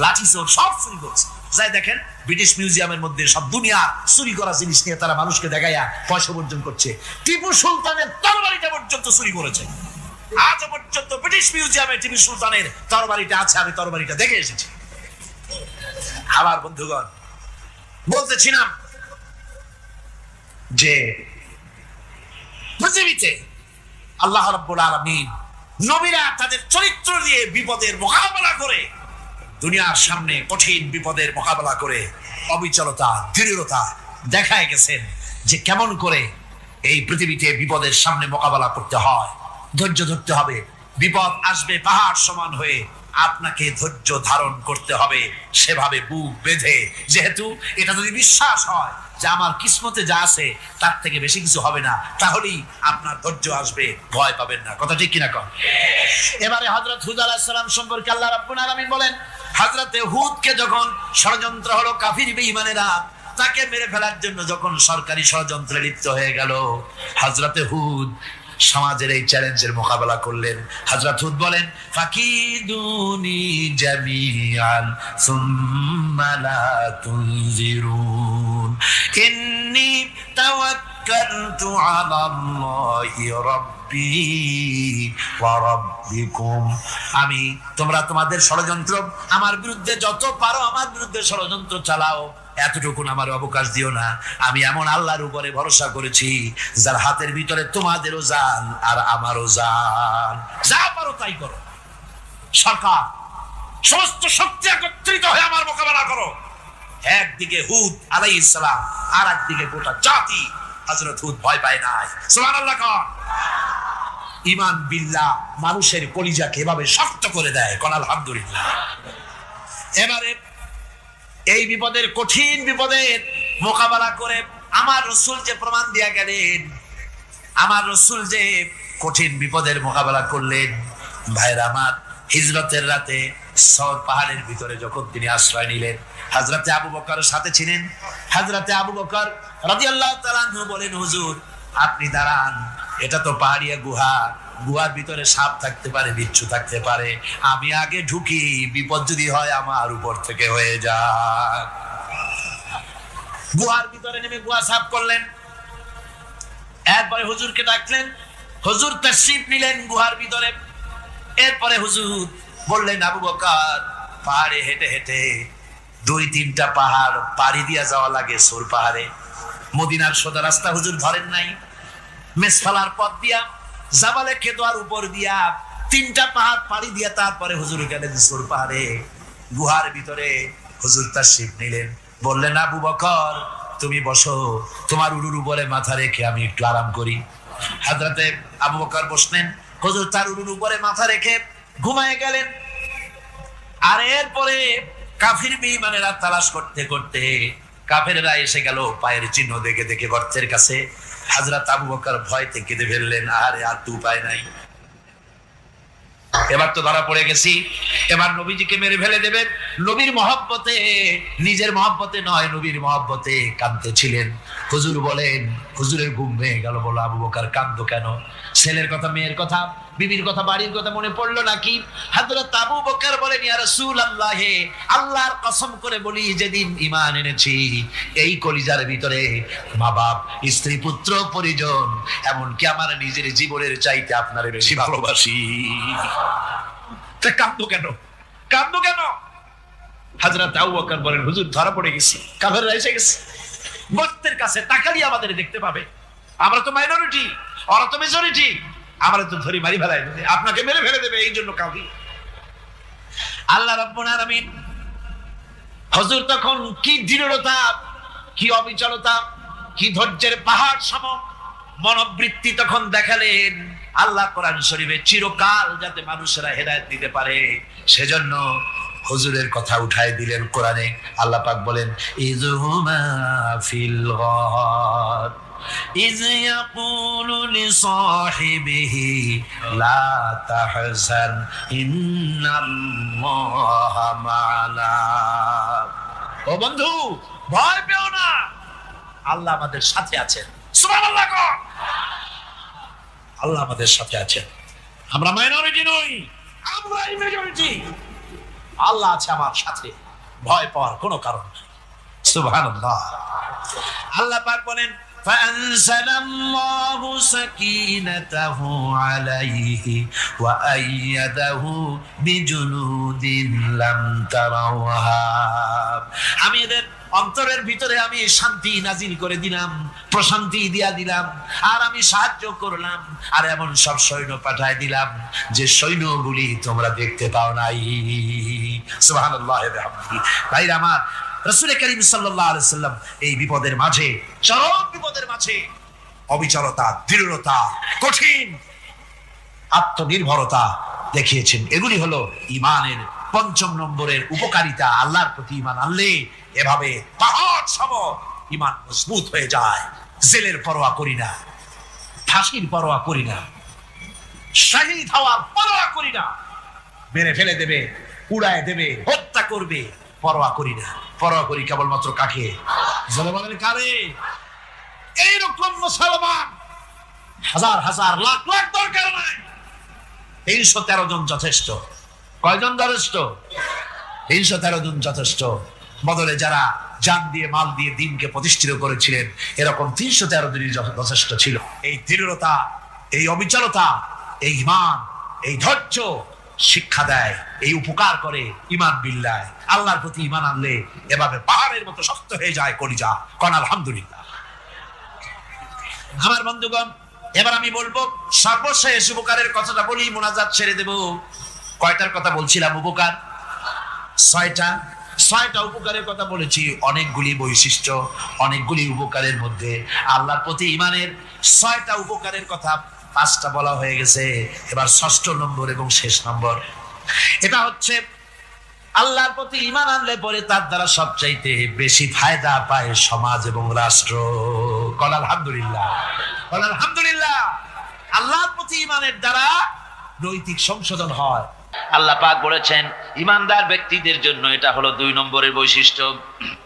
লাঠি চোর, সব চুরি করছে। যাই দেখেন ব্রিটিশ মিউজিয়ামের মধ্যে সব দুনিয়া চুরি করা জিনিস নিয়ে তারা মানুষকে দেখাইয়া পয়সা অর্জন করছে। টিপু সুলতানের তরবারিটা পর্যন্ত চুরি করেছে। আজ পর্যন্ত ব্রিটিশ মিউজিয়ামে টিপু সুলতানের তরবারিটা আছে, আমি তরবারিটা দেখে এসেছি। আমার বন্ধুগণ, বলতেছিলাম যে পৃথিবীতে আল্লাহ রাব্বুল আলামিন নবীরা তাদের চরিত্র দিয়ে বিপদের মোকাবেলা করে, দুনিয়ার সামনে কঠিন বিপদের মোকাবেলা করে অবিচলতা, দৃঢ়তা দেখায় গেছেন যে কেমন করে এই পৃথিবীতে বিপদের সামনে মোকাবেলা করতে হয়। ধৈর্য ধরতে হবে, বিপদ আসবে পাহাড় সমান হয়ে, আপনাকে ধৈর্য ধারণ করতে হবে সেভাবে বুক বেঁধে। যেহেতু এটা যদি বিশ্বাস হয় যে আমার কিসমতে যা আছে তার থেকে বেশি কিছু হবে না, তাহলেই আপনার ধৈর্য আসবে, ভয় পাবেন না। কথা ঠিক কিনা কন? এবারে হযরত হুদ আলাইহিস সালাম সম্পর্কে আল্লাহ রাব্বুল আলামিন বলেন, হযরত হুদকে যখন ষড়যন্ত্র হলো, কাফির বেঈমানেরা তাকে মেরে ফেলার জন্য যখন সরকারি ষড়যন্ত্রে লিপ্ত হয়ে গেল, হযরত হুদ সমাজের এই চ্যালেঞ্জের মোকাবেলা করলেন। হযরত হুদ বলেন, ফাকিদুনি জামিআন সুম্মা লা তুনজিরুন ইন্নী তাওয়াক্কালতু আলাল্লাহি রাব্বি ওয়া রাব্বিকুম। আমি তোমরা তোমাদের ষড়যন্ত্র আমার বিরুদ্ধে যত পারো আমার বিরুদ্ধে ষড়যন্ত্র চালাও, এতটুকুন আমার অবকাশ দিও না। আমি এমন আল্লাহর উপরে ভরসা করেছি যার হাতের ভিতরে তোমাদেরও জান আর আমারও জান। যা পারো তাই করো। সরকার সমস্ত শক্তি একত্রিত হয়ে আমার মোকাবেলা করো। একদিকে হুদ আলাইহিস সালাম, আর একদিকে গোটা জাতি। হযরত হুদ ভয় পায় নাই। সুবহানাল্লাহ। ঈমান বিল্লাহ মানুষের কলিজাকে এভাবে শক্ত করে দেয়। কোন আলহামদুলিল্লাহ। এবারে এই বিপদের, কঠিন বিপদের মোকাবেলা করে আমার রাসূল যে প্রমাণ দিয়া গেলেন, আমার রাসূল যে কঠিন বিপদের মোকাবেলা করলেন, ভাইরা আমার, হিজরতের রাতে সওর পাহাড়ের ভিতরে যখন তিনি আশ্রয় নিলেন, হযরতে আবু বকরের সাথে ছিলেন। হযরতে আবু বকর রাদিয়াল্লাহু তাআলা আনহু বলেন, হুজুর আপনি দাঁড়ান, এটা তো পাহাড়িয়া গুহা, গুহার ভিতরে সাপ থাকতে পারে, বিচ্ছু থাকতে পারে, আমি আগে ঢুকি, বিপদ যদি হয় আমার উপর থেকে হয়ে যাক। গুহার ভিতরে নেমে গুহা সাফ করলেন। এরপরে হুজুরকে ডাকলেন, হুজুর তাশরীফ নিলেন গুহার ভিতরে। এরপরে হুজুর বললেন, আবু বকর পাহাড়ে হেঁটে হেঁটে 2-3টা পাহাড় পাড়ি দিয়া যাওয়া লাগে সূর পাহাড়ে। মদিনার সোজা রাস্তা হুজুর ধরেন নাই, মেসফালার পথ দিয়া জাবালে খেদোয়ার উপর দিয়া 3টা পাহাড় পাড়ি দিয়া তারপরে হুজুর গেলেন সূর পাহাড়ে। গুহার ভিতরে হুজুর তাশরীফ নিলেন। বললেন, আবু বকর তুমি বসো, তোমার উরুর উপরে মাথা রেখে আমি একটু আরাম করি। হযরতে আবু বকর বসলেন, হুজুর তার উরুর উপরে মাথা রেখে ঘুমায় গেলেন। আর এরপরে কাফির বেঈমানেরা তালাশ করতে করতে কাফেররা এসে গেল পায়ের চিহ্ন দেখে দেখে গর্তের কাছে। হযরত আবু বকর ভয়তে কেঁদে ফেললেন, আরে আর তো উপায় নাই, এবার তো ধরা পড়ে গেছি, এবার নবীজিকে মেরে ফেলে দেবে। নবীর মহব্বতে, নিজের মহব্বতে নয়, নবীর মহব্বতে কাঁদতেছিলেন। হুজুর বলেন, হুজুরের ঘুম ভেঙে গেল। বলো, আবু বকর কাঁদো কেন? ছেলের কথা, মেয়ের কথা, বিবির কথা, বাড়ির কথা মনে পড়লো নাকি? হযরত আবু বকর বলেন, ইয়া রাসূলুল্লাহ, আল্লাহর কসম করে বলি, যেদিন ঈমান এনেছি এই কলিজার ভিতরে মা বাপ, স্ত্রী, পুত্র, পরিজন, এমনকি আমার নিজের জীবনের চাইতে আপনারে বেশি ভালোবাসি। তা কাঁদো কেন? কাঁদো কেন? হযরত আবু বকর বলেন, হুজুর ধরা পড়ে গেছি, কাফেররা এসে গেছে, গর্তের কাছে তাকালি আমাদের দেখতে পাবে, আমরা তো মাইনরিটি, ওরা তো মেজরিটি, আমরা তো ধরি মারি ফেলাই দেবে, আপনাকে মেরে ফেলে দেবে, এই জন্য কাউকে। আল্লাহ রাব্বুল আলামিন, হুজুর তখন কি দৃঢ়তা, কি অবিচলতা, কি ধৈর্যের পাহাড় সম মনোবৃত্তি তখন দেখালেন। আল্লাহ কোরআন শরীফে চিরকাল যাতে মানুষেরা হেদায়েত দিতে পারে, সেজন্য হুজুরের কথা উঠাই দিলেন কোরআনে। আল্লাহ পাক বলেন, ইযহুমা ফিল গার إذ يقول لصاحبه لا تحزن إن الله معنا। ও বন্ধু, ভয় পেও না, আল্লাহ আমাদের সাথে আছেন। সুবহানাল্লাহ। আল্লাহ আমাদের সাথে আছেন। আমরা মাইনরিটি নই, আমরা মেজরিটি। আল্লাহ আছে আমার সাথে, ভয় পাওয়ার কোনো কারণ নেই। সুবহানাল্লাহ। আল্লাহ পাক বলেন, فأنزل الله سكينته عليه وأيده بجنود لم تروها। আমি এদের অন্তরের ভিতরে আমি শান্তি নাজিল করে দিলাম, প্রশান্তি দিয়া দিলাম, আর আমি সাহায্য করলাম, আর এমন সব সৈন্য পাঠায় দিলাম যে সৈন্যগুলি তোমরা দেখতে পাও নাই। সুবহানাল্লাহ ওয়া বিহামদিহি। ভাইরা আমার, রাসূল করিম সাল্লাল্লাহু আলাইহি সাল্লাম এই বিপদের মাঝে, চরম বিপদের মাঝে অবিচলতা, দৃঢ়তা, কঠিন আত্মনির্ভরতা দেখিয়েছেন। এগুলি হলো ঈমানের 5 নম্বরের উপকারিতা। আল্লাহর প্রতি ঈমান আনলে এভাবে পাহাড় সম ঈমান মজবুত হয়ে যায়। জেলের পরোয়া করি না, ফাঁসির পরোয়া করি না, শহীদ হওয়ার পরোয়া করি না, মেরে ফেলে দেবে, উড়ায় দেবে, হত্যা করবে, পরোয়া করি না। পরোয়া করি কেবলমাত্র কাকে? জনগণের কারে? এইরকম মুসলমান হাজার হাজার লাখ লাখ দরকার নাই, 313 জন যথেষ্ট। কয়জন যথেষ্ট? 313 জন যথেষ্ট। বদলে যারা জান দিয়ে মাল দিয়ে দিনকে প্রতিষ্ঠিত করেছিলেন, এরকম 313 জনই যথেষ্ট ছিল। এই দৃঢ়তা, এই অবিচলতা, এই ঈমান, এই ধৈর্য শিক্ষা দেয়, এই উপকার করে ঈমান বিল্লাহ। আল্লাহর প্রতি ঈমান আনলে এভাবে পাহাড়ের মতো শক্ত হয়ে যায় কলিজা। কোন আলহামদুলিল্লাহ। আমার বন্ধুগণ, এবার আমি বলবো সর্বশেষ উপকারের কথাটা বলি, মোনাজাত ছেড়ে দেব। কয়টার কথা বলছিলাম? উপকার 6টা উপকারের কথা বলেছি। অনেকগুলি বৈশিষ্ট্য, অনেকগুলি উপকারের মধ্যে আল্লাহর প্রতি ঈমানের 6টা উপকারের কথা 5টা বলা হয়ে গেছে। এবার 6ষ্ঠ নম্বর এবং শেষ নম্বর, এটা হচ্ছে আল্লাহর প্রতি ঈমান আনলে পরে তার দ্বারা সবচাইতে বেশি ফায়দা পায় সমাজ এবং রাষ্ট্র। কল আলহামদুলিল্লাহ, কল আলহামদুলিল্লাহ। আল্লাহর প্রতি ঈমানের দ্বারা নৈতিক সংশোধন হয়। আল্লাহ পাক বলেছেন ঈমানদার ব্যক্তিদের জন্য এটা হলো 2 নম্বরের বৈশিষ্ট্য।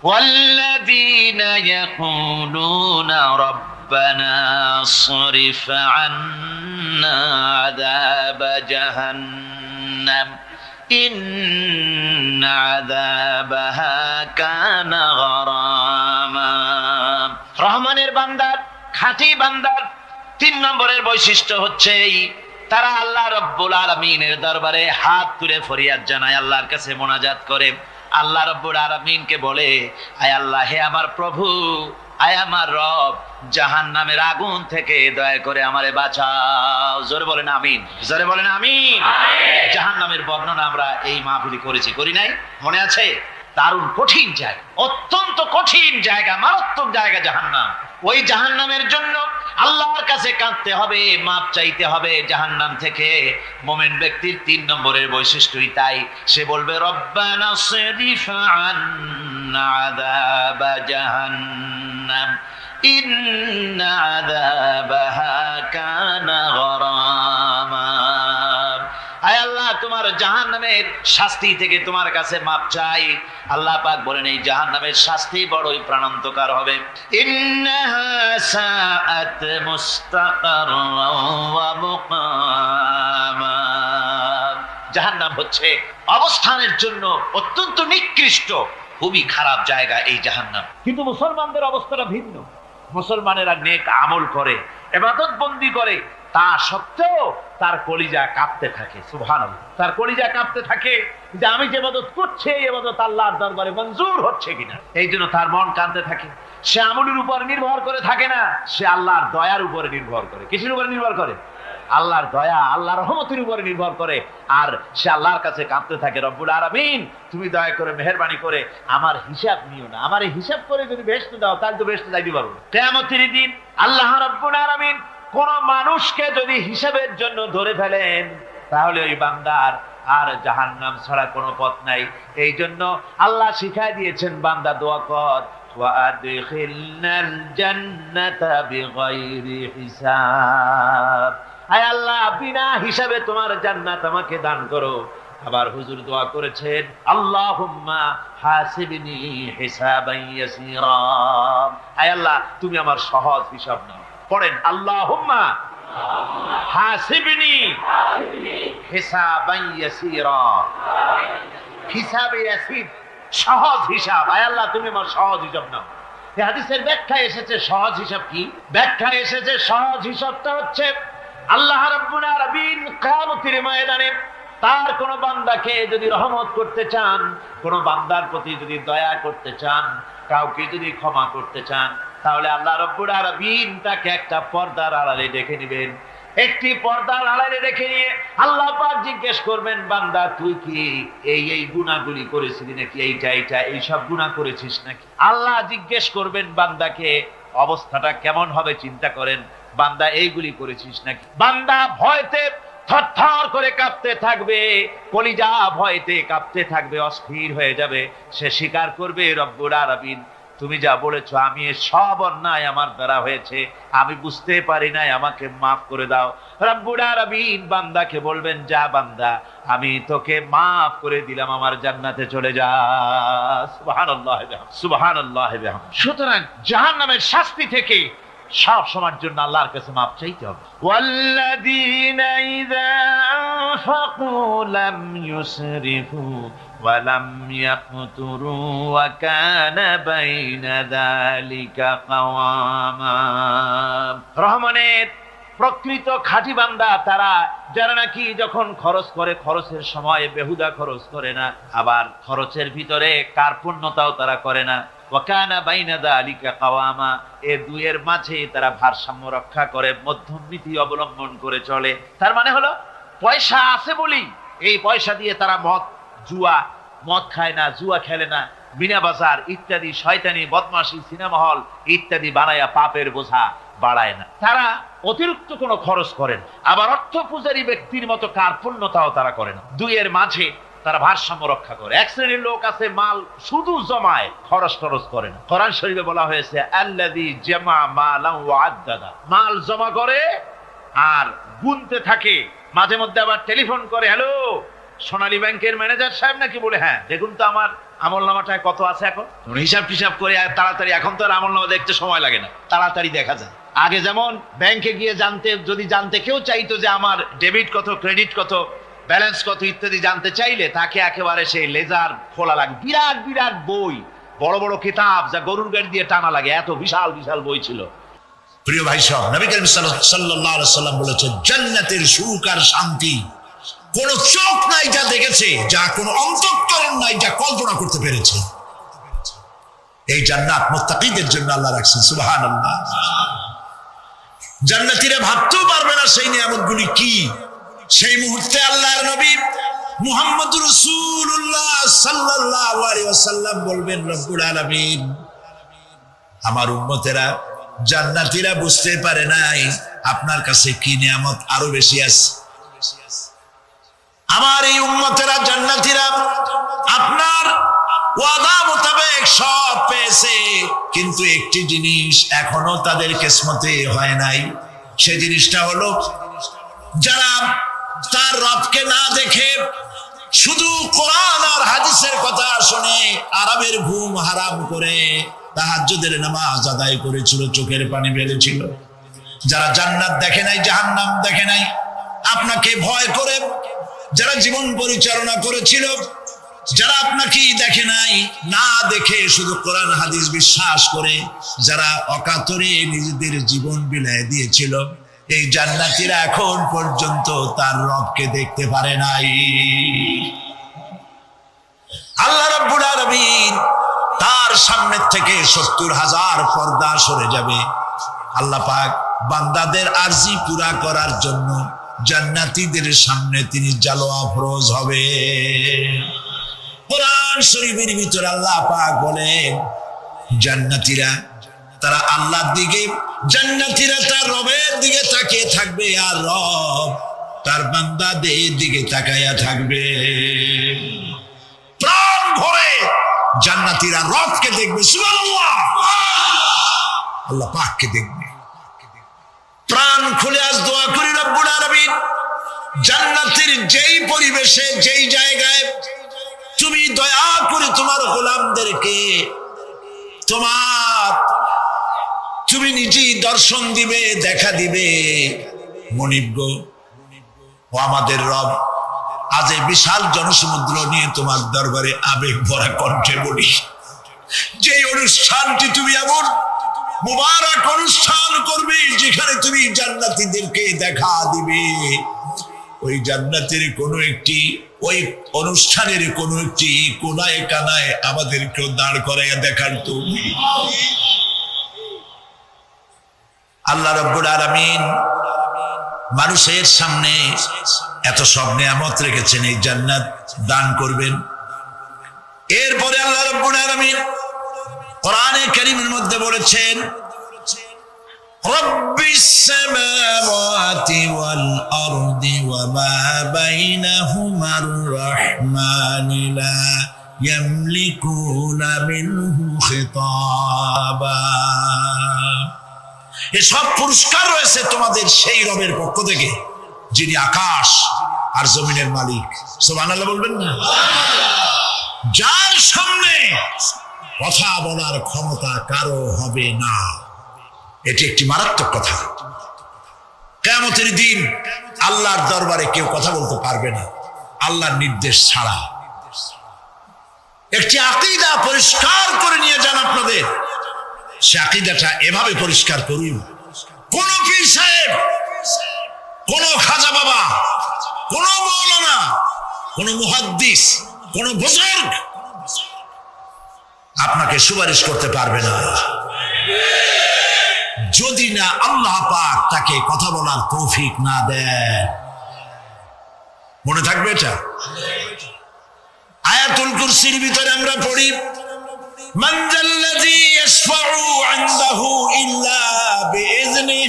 ওয়াল্লাযীনা ইয়াকুলুনা রাব্বানা সরিফ আন্না আযাবা জাহান্নাম ইন্না আযাবাহা কানা গরামা। রহমানের বান্দার, খাঁটি বান্দার 3 নম্বরের বৈশিষ্ট্য হচ্ছে এই, তারা আল্লাহ রব্বুল আলামিনের দরবারে হাত তুলে ফরিয়াদ জানায়, আল্লাহর কাছে মোনাজাত করে। আল্লাহ রব্বুল আলামিনকে বলে, আয় আল্লাহ, হে আমার প্রভু, আয় আমার রব, জাহান্নামের আগুন থেকে দয়া করে আমারে বাঁচাও। জোরে বলেন আমিন, জোরে বলেন আমিন। জাহান্নামের বর্ণনা আমরা এই মাহফিলে করেছি, করি নাই? মনে আছে? দারুণ কঠিন জায়গা, অত্যন্ত কঠিন জায়গা, মারাত্মক জায়গা জাহান্নাম। ওই জাহান্নামের জন্য আল্লাহর কাছে কাঁদতে হবে, মাপ চাইতে হবে জাহান্নাম থেকে। মুমিন ব্যক্তির 3 নম্বরের বৈশিষ্ট্যই তাই। সে বলবে, রব্বানা সরিফ আন্না আযাবা জাহান্নাম ইন্না আযাবাহা কানা গরামা। আয় আল্লাহ, তোমার জাহান্নামের শাস্তি থেকে তোমার কাছে মাপ চাই। আল্লাহ পাক বলেন এই জাহান্নামের শাস্তি বড়ই প্রাণান্তকার হবে। ইন্নাহা সাআত মুস্তাকাররান ওয়া মুকামা। জাহান্নাম হচ্ছে অবস্থানের জন্য অত্যন্ত নিকৃষ্ট, খুবই খারাপ জায়গা এই জাহান্নাম। কিন্তু মুসলমানদের অবস্থাটা ভিন্ন। মুসলমানেরা নেক আমল করে, ইবাদত বন্দি করে, তা সত্ত্বেও তার কলিজা কাঁপতে থাকে। সুবহানাল্লাহ, তার কলিজা কাঁপতে থাকে যে আমি যে ইবাদত করছি এই ইবাদত আল্লাহর দরবারে মঞ্জুর হচ্ছে কিনা। এই জন্য তার মন কাঁদতে থাকে। সে আমলের উপর নির্ভর করে থাকে না, সে আল্লাহর দয়ার উপরে নির্ভর করে। কিসের উপরে নির্ভর করে? আল্লাহর দয়া, আল্লাহর রহমতের উপরে নির্ভর করে। আর সে আল্লাহর কাছে কাঁদতে থাকে, রব্বুল আলামিন, তুমি দয়া করে মেহেরবানি করে আমার হিসাব নিও না। আমার এই হিসাব করে যদি বেহেশতে দাও তাহলে তো বেহেশতে যাইতে পারবো না। কিয়ামতের দিন আল্লাহ রব্বুল আলামিন কোন মানুষকে যদি হিসাবের জন্য ধরে ফেলেন, তাহলে ওই বান্দার আর জাহান্নাম ছাড়া কোনো পথ নাই। এই জন্য আল্লাহ শিখায় দিয়েছেন, বান্দা দোয়া কর, ওয়াদখিলনাল জান্নাতা বিগাইরি হিসাব। আয় আল্লাহ, বিনা হিসাবে তোমার জান্নাত আমাকে দান করো। আবার হুজুর দোয়া করেছেন, আল্লাহুম্মা হাসিবনি হিসাবান ইয়াসীরা। আয় আল্লাহ, তুমি আমার সহজ হিসাব নাও। পড়েন, আল্লাহুম্মা হাসিবনি হিসাবান ইয়াসীরা। হিসাবে ইয়াসীর, সহজ হিসাব। আয় আল্লাহ, তুমি আমার সহজ হিসাব নাও। এই হাদিসের ব্যাখ্যা এসেছে সহজ হিসাব কি? ব্যাখ্যা এসেছে সহজ হিসাবটা হচ্ছে আল্লাহ রাব্বুল আলামিন কিয়ামতের ময়দানে তার কোন বান্দাকে যদি রহমত করতে চান, কোন বান্দার প্রতি যদি দয়া করতে চান, কাউকে যদি ক্ষমা করতে চান, তাহলে আল্লাহ রাব্বুল আলামিন তাকে একটা পর্দার আড়ালে রেখে নেবেন। একটি পর্দার আড়ালে রেখে নিয়ে আল্লাহ পাক জিজ্ঞেস করবেন, বান্দা তুই কি এই গুনাহগুলি করেছিলি নাকি? এইটা এই সব গুনাহ করেছিস নাকি? আল্লাহ জিজ্ঞেস করবেন বান্দাকে, অবস্থাটা কেমন হবে চিন্তা করেন। বান্দা এইগুলি করেছিস নাকি? বান্দা ভয়তে থরথর করে কাঁপতে থাকবে, কলিজা ভয়তে কাঁপতে থাকবে, অস্থির হয়ে যাবে। সে স্বীকার করবে, রব্বুল আলামিন, তুমি যা বলেছো আমি সব অন্যায় আমার দ্বারা হয়েছে, আমি বুঝতে পারি নাই, আমাকে মাফ করে দাও। রব্বুল আলামিন বান্দাকে বলবেন, যা বান্দা, আমি তোকে মাফ করে দিলাম, আমার জান্নাতে চলে যা। সুবহানাল্লাহ, সুবহানাল্লাহ। সুতরাং জাহান্নামের শাস্তি থেকে সব সময়ের জন্য আল্লাহর কাছে মাপ চাইতে হবে। ওয়াল্লাযীনা ইযা আনফাকু লাম ইউসরিফু ওয়া লাম ইয়াকতুরু ওয়া কানা বাইনা যালিকা কাওয়ামা। রহমানের প্রকৃত খাঁটি বান্দা তারা, যারা নাকি যখন খরচ করে খরচের সময় বেহুদা খরচ করে না, আবার খরচের ভিতরে কার্পণ্যতাও তারা করে না। ওয়াকানা বাইনা যালিকা কাওয়ামা, এই দুইয়ের মাঝে তারা ভারসাম্য রক্ষা করে, মধ্যমনীতি অবলম্বন করে চলে। তার মানে হলো পয়সা আছে বলি এই পয়সা দিয়ে তারা মদ খায় না, জুয়া খেলে না, বিনা বাজার ইত্যাদি শয়তানি বদমাশি সিনেমা হল ইত্যাদি বানায়া পাপের বোঝা বাড়ায় না। তারা অতিরিক্ত কোনো খরচ করেন, আবার অর্থ পূজারী ব্যক্তির মতো কার্পণ্যতাও তারা করে না। দুইয়ের মাঝে তারা ভারসাম্য রক্ষা করে। এক শ্রেণীর লোক আছে মাল শুধু জমায়, খরচ টরচ করে না। কোরআন শরীফে বলা হয়েছে আল্লাযী জামা মালান ওয়া আদ্দাদা, মাল জমা করে আর গুনতে থাকে, মাঝে মধ্যে আবার টেলিফোন করে, হ্যালো সোনালী ব্যাংকের ম্যানেজার সাহেব নাকি? বলে হ্যাঁ, দেখুন তো আমার আমলনামাটায় কত আছে। এখন হিসাব টিসাব করে তাড়াতাড়ি, এখন তো আর আমলনামা দেখতে সময় লাগে না, তাড়াতাড়ি দেখা যায়। আগে যেমন ব্যাংকে গিয়ে যদি জানতে কেউ চাইতো যে আমার ডেবিট কত, ক্রেডিট কত, ব্যালেন্স কত ইত্যাদি জানতে চাইলে তাকে একেবারে সেই লেজার খোলা লাগে, বিরাট বিরাট বই, বড় বড় কিতাব যা গরুর গাড়ি দিয়ে টানা লাগে, এত বিশাল বিশাল বই ছিল। প্রিয় ভাই সব, নবী করিম সাল্লাল্লাহু আলাইহি সাল্লাম বলেছেন জান্নাতের সুখ আর শান্তি কোন চোখ নাই যা দেখেছে, যা কোন অন্তঃকরণ নাই যা কল্পনা করতে পেরেছে। এই জান্নাত মুত্তাকিদের জন্য আল্লাহ রাখছেন, সুবহানাল্লাহ। জান্নাতীরা ভাবতেও পারবে না সেই নিয়ামতগুলি কি। সেই মুহূর্তে আল্লাহর নবী মুহাম্মদুর রাসূলুল্লাহ সাল্লাল্লাহু আলাইহি ওয়াসাল্লাম বলবেন, রব্বুল আলামিন, আমার উম্মতেরা জান্নাতীরা বুঝতে পারে নাই আপনার কাছে কি নিয়ামত আরো বেশি আছে। আমার এই উম্মতেরা জান্নাতীরা আপনার ওয়াদা মোতাবেক সব পেয়েছে, কিন্তু একটি জিনিস এখনো তাদের কিসমতে হয় নাই। সেই জিনিসটা হলো যারা তার রবকে না দেখে শুধু কোরআন আর হাদিসের কথা শুনে আরামের ঘুম হারাম করে তাহাজ্জুদের নামাজ আদায় করেছিল, চোখের পানি ফেলেছিল। যারা জান্নাত দেখে নাই, জাহান্নাম দেখে নাই, আপনাকে ভয় করে যারা জীবন পরিচালনা করেছিল, যারা আপনাকে দেখে নাই, না দেখে শুধু কোরআন হাদিস বিশ্বাস করে যারা অকাতরে নিজেদের জীবন বিলায় দিয়েছিল, এই জান্নাতীরা এখন পর্যন্ত তার রবকে দেখতে পারে নাই। আল্লাহ রাব্বুল আলামিন তার সামনে থেকে ৭০,০০০ পর্দা সরে যাবে। আল্লাহ পাক বান্দাদের আরজি পুরা করার জন্য জান্নাতীদের সামনে তিনি জালোয়া ফরজ হবে। কোরআন শরীফের ভিতরে আল্লাহ পাক বলেন, জান্নাতীরা তারা আল্লাহর দিকে, জান্নাতীরা তার রবের দিকে তাকিয়ে থাকবে, আর রব তার বান্দাদের দিকে তাকায়া থাকবে। প্রাণ ভরে জান্নাতীরা রবকে দেখবে, সুবহানাল্লাহ, আল্লাহ পাককে দেখবে। প্রাণ খুলে আজ দোয়া করি, রব্বুল আলামিন জান্নাতের যেই পরিবেশে, যেই জায়গায় তুমি দয়া করে তোমার গোলামদেরকে তুমি নিজেই দর্শন দিবে, দেখা দিবে। মনিব গো, ও আমাদের রব, আজ এই বিশাল জনসমুদ্র নিয়ে তোমার দরবারে আবেগ ভরা কণ্ঠে বলি, যে অনুষ্ঠানটি তুমি এমন মুবারক অনুষ্ঠান করবে যেখানে তুমি জান্নাতীদেরকে দেখা দিবে, ওই জান্নাতের কোনো একটি, ওই অনুষ্ঠানের কোনো একটি কোনায় কানায় আমাদেরকেও দাঁড় করাইয়া দেখার তুমি। আল্লাহ রাব্বুল আলামিন মানুষের সামনে এত সব নিয়ামত রেখেছেন, এই জান্নাত দান করবেন। এরপরে আল্লাহ রাব্বুল আলামিন কোরআনে কারীমের মধ্যে বলেছেন, রব্বিস সামাওয়াতি ওয়াল আরদি ওয়া মা বাইনাহুমার রাহমানি লা ইয়ামলিকুনা মিনহু খিতাবা। এসব পুরস্কার রয়েছে তোমাদের সেই রবের পক্ষ থেকে যিনি আকাশ আর জমিনের মালিক। সুবহানাল্লাহ বলবেন না? যার সামনে কথা বলার ক্ষমতা কারো হবে না। এটি একটি মারাত্মক কথা। কিয়ামতের দিন আল্লাহর দরবারে কেউ কথা বলতে পারবে না আল্লাহর নির্দেশ ছাড়া। একটি আকীদা পরিষ্কার করে নিয়ে যান আপনাদের। সে আকীদাটা এভাবে পরিষ্কার করুন, কোন পীর সাহেব, কোন খাজা বাবা, কোন মাওলানা, কোন মুহাদ্দিস, কোন বুজুর্গ আপনাকে সুপারিশ করতে পারবে না যদি না আল্লাহ পাক তাকে কথা বলার তৌফিক না দেয়। মনে থাকবে এটা। আয়াতুল কুরসির ভিতরে আমরা পড়ি, মান যাল্লাযী ইয়াশফাউ ইনদাহু ইল্লা বিইজনিহি।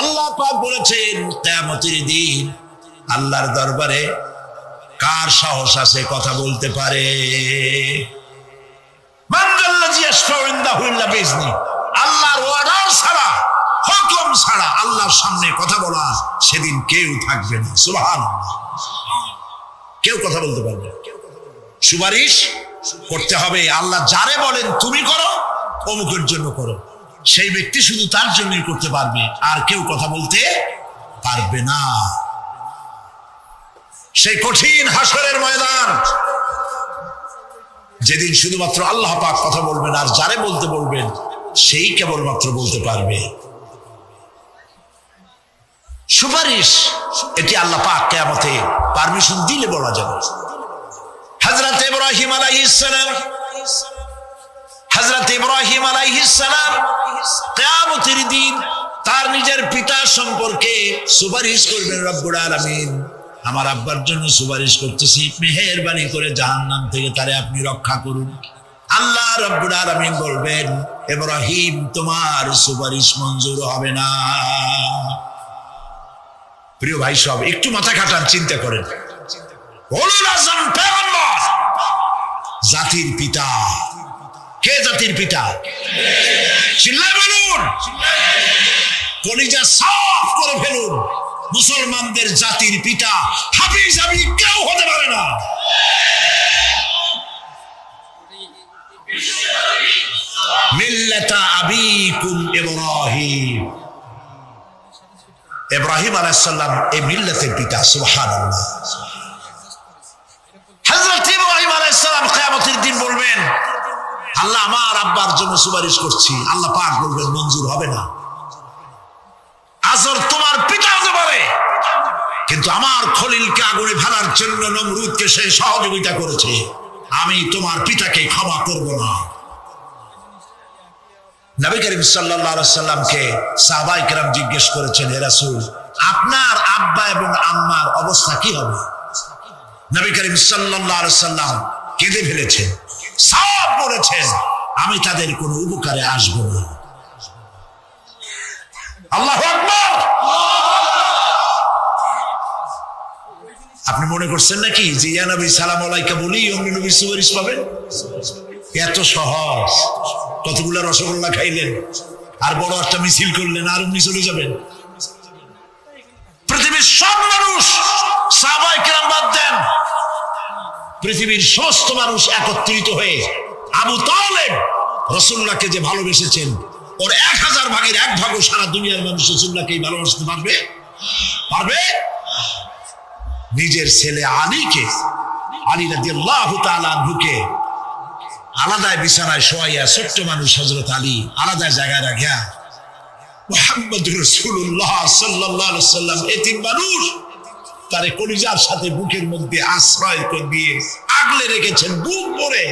আল্লাহ পাক বলেছেন কিয়ামতের দিন আল্লাহর দরবারে কার সাহস আছে কথা বলতে পারে? মান যাল্লাযী ইয়াশফাউ ইনদাহু ইল্লা বিইজনিহি। আল্লাহর অর্ডার ছাড়া, হুকুম ছাড়া আল্লাহর সামনে কথা বলা সেদিন কেউ থাকবে না। সুবহানাল্লাহ। কেউ কথা বলতে পারবে না। সুপারিশ করতে হবে আল্লাহ যারে বলেন তুমি করো, অমুকের জন্য করো, সেই ব্যক্তি শুধু তার জন্যই করতে পারবে, আর কেউ কথা বলতে পারবে না। সেই কঠিন হাসরের ময়দান, যেদিন শুধুমাত্র আল্লাহ পাক কথা বলবেন, আর যারে বলতে বলবেন সেই কেবলমাত্র বলতে পারবে। সুপারিশ এটি আল্লাহ পাক কিয়ামতে পারমিশন দিলে বলা যাবে। হযরত ইব্রাহিম আলাইহিস সালাম, হযরত ইব্রাহিম আলাইহিস সালাম কিয়ামতের দিন তার নিজের পিতা সম্পর্কে সুপারিশ করবেন। রব্বুল আলামিন, আমার আব্বার জন্য সুপারিশ করতেছি, মেহেরবানি করে জাহান্নাম থেকে তারে আপনি রক্ষা করুন। আল্লাহ রব্বুল আলামিন বলবেন, ইব্রাহিম তোমার সুপারিশ মঞ্জুর হবে না। প্রিয় ভাই সব একটু মাথা খাটান, চিন্তা করেন। উলুল আযম পয়গম্বর, জাতির পিতা। কে জাতির পিতা? চিল্লায় বলুন, কলিজা সাফ করে ফেলুন। মুসলমানদের জাতির পিতা হাফিজ আমি কেউ হতে পারে না। মিল্লাতা আবিকুম ইব্রাহিম। ইব্রাহিম আলাইহিস সালাম এই মিল্লাতের পিতা। সুবহানাল্লাহ। হযরত ইব্রাহিম আলাইহিস সালাম কিয়ামতের দিন বলবেন, আল্লাহ আমার আব্বার জন্য সুপারিশ করছি। আল্লাহ পাক বলবেন মঞ্জুর হবে না। আজর তোমার পিতা হতে পারে, কিন্তু আমার খলিলকে আগুনে ফেলার জন্য নমরুদকে সে সহযোগিতা করেছে, আমি তোমার পিতাকে ক্ষমা করব না। নবী করিম সাল্লাল্লাহু আলাইহি সাল্লামকে সাহাবায়ে কেরাম জিজ্ঞেস করেছেন, হে রাসূল, আপনার আব্বা এবং আম্মার অবস্থা কি হবে? নবী করিম সাল্লাল্লাহু আলাইহি সাল্লাম কেঁদে ফেলেছেন, সব বলেছেন, আমি তাদের কোনো উপকারে আসব না। আল্লাহু আকবার। আপনি মনে করছেন নাকি যে ইয়া নবী সালাম আলাইকা বলি অমনি নবী সুপারিশ পাবেন? এত সহজ। কতগুলা রসগোল্লা খাইলেন আর বড় একটা মিছিল করলেন আর অমনি চলে যাবেন? পৃথিবীর সব মানুষ, সাহাবায়ে কেরাম বাদ দেন, পৃথিবীর সমস্ত মানুষ একত্রিত হয়ে আবু তালেব রাসূলুল্লাহকে যে ভালোবেসেছেন, ওর 1000 ভাগের 1 ভাগও সারা দুনিয়ার মানুষ রাসূলুল্লাহকেই ভালোবাসতে পারবে? পারবে? নিজের ছেলে আলীকে, আলী রাদিয়াল্লাহু তাআলা আনহুকে আলাদা বিছানায় শোয়াইয়া, ছোট্ট মানুষ হযরত আলী আলাদা জায়গায় রাখিয়া, মুহাম্মদুর রাসূলুল্লাহ সাল্লাল্লাহু আলাইহি সাল্লাম এতিম মানুষ তারে কলিজার সাথে বুকের মধ্যে আশ্রয় করে দিয়ে আগলে রেখেছেন, বুক ভরে।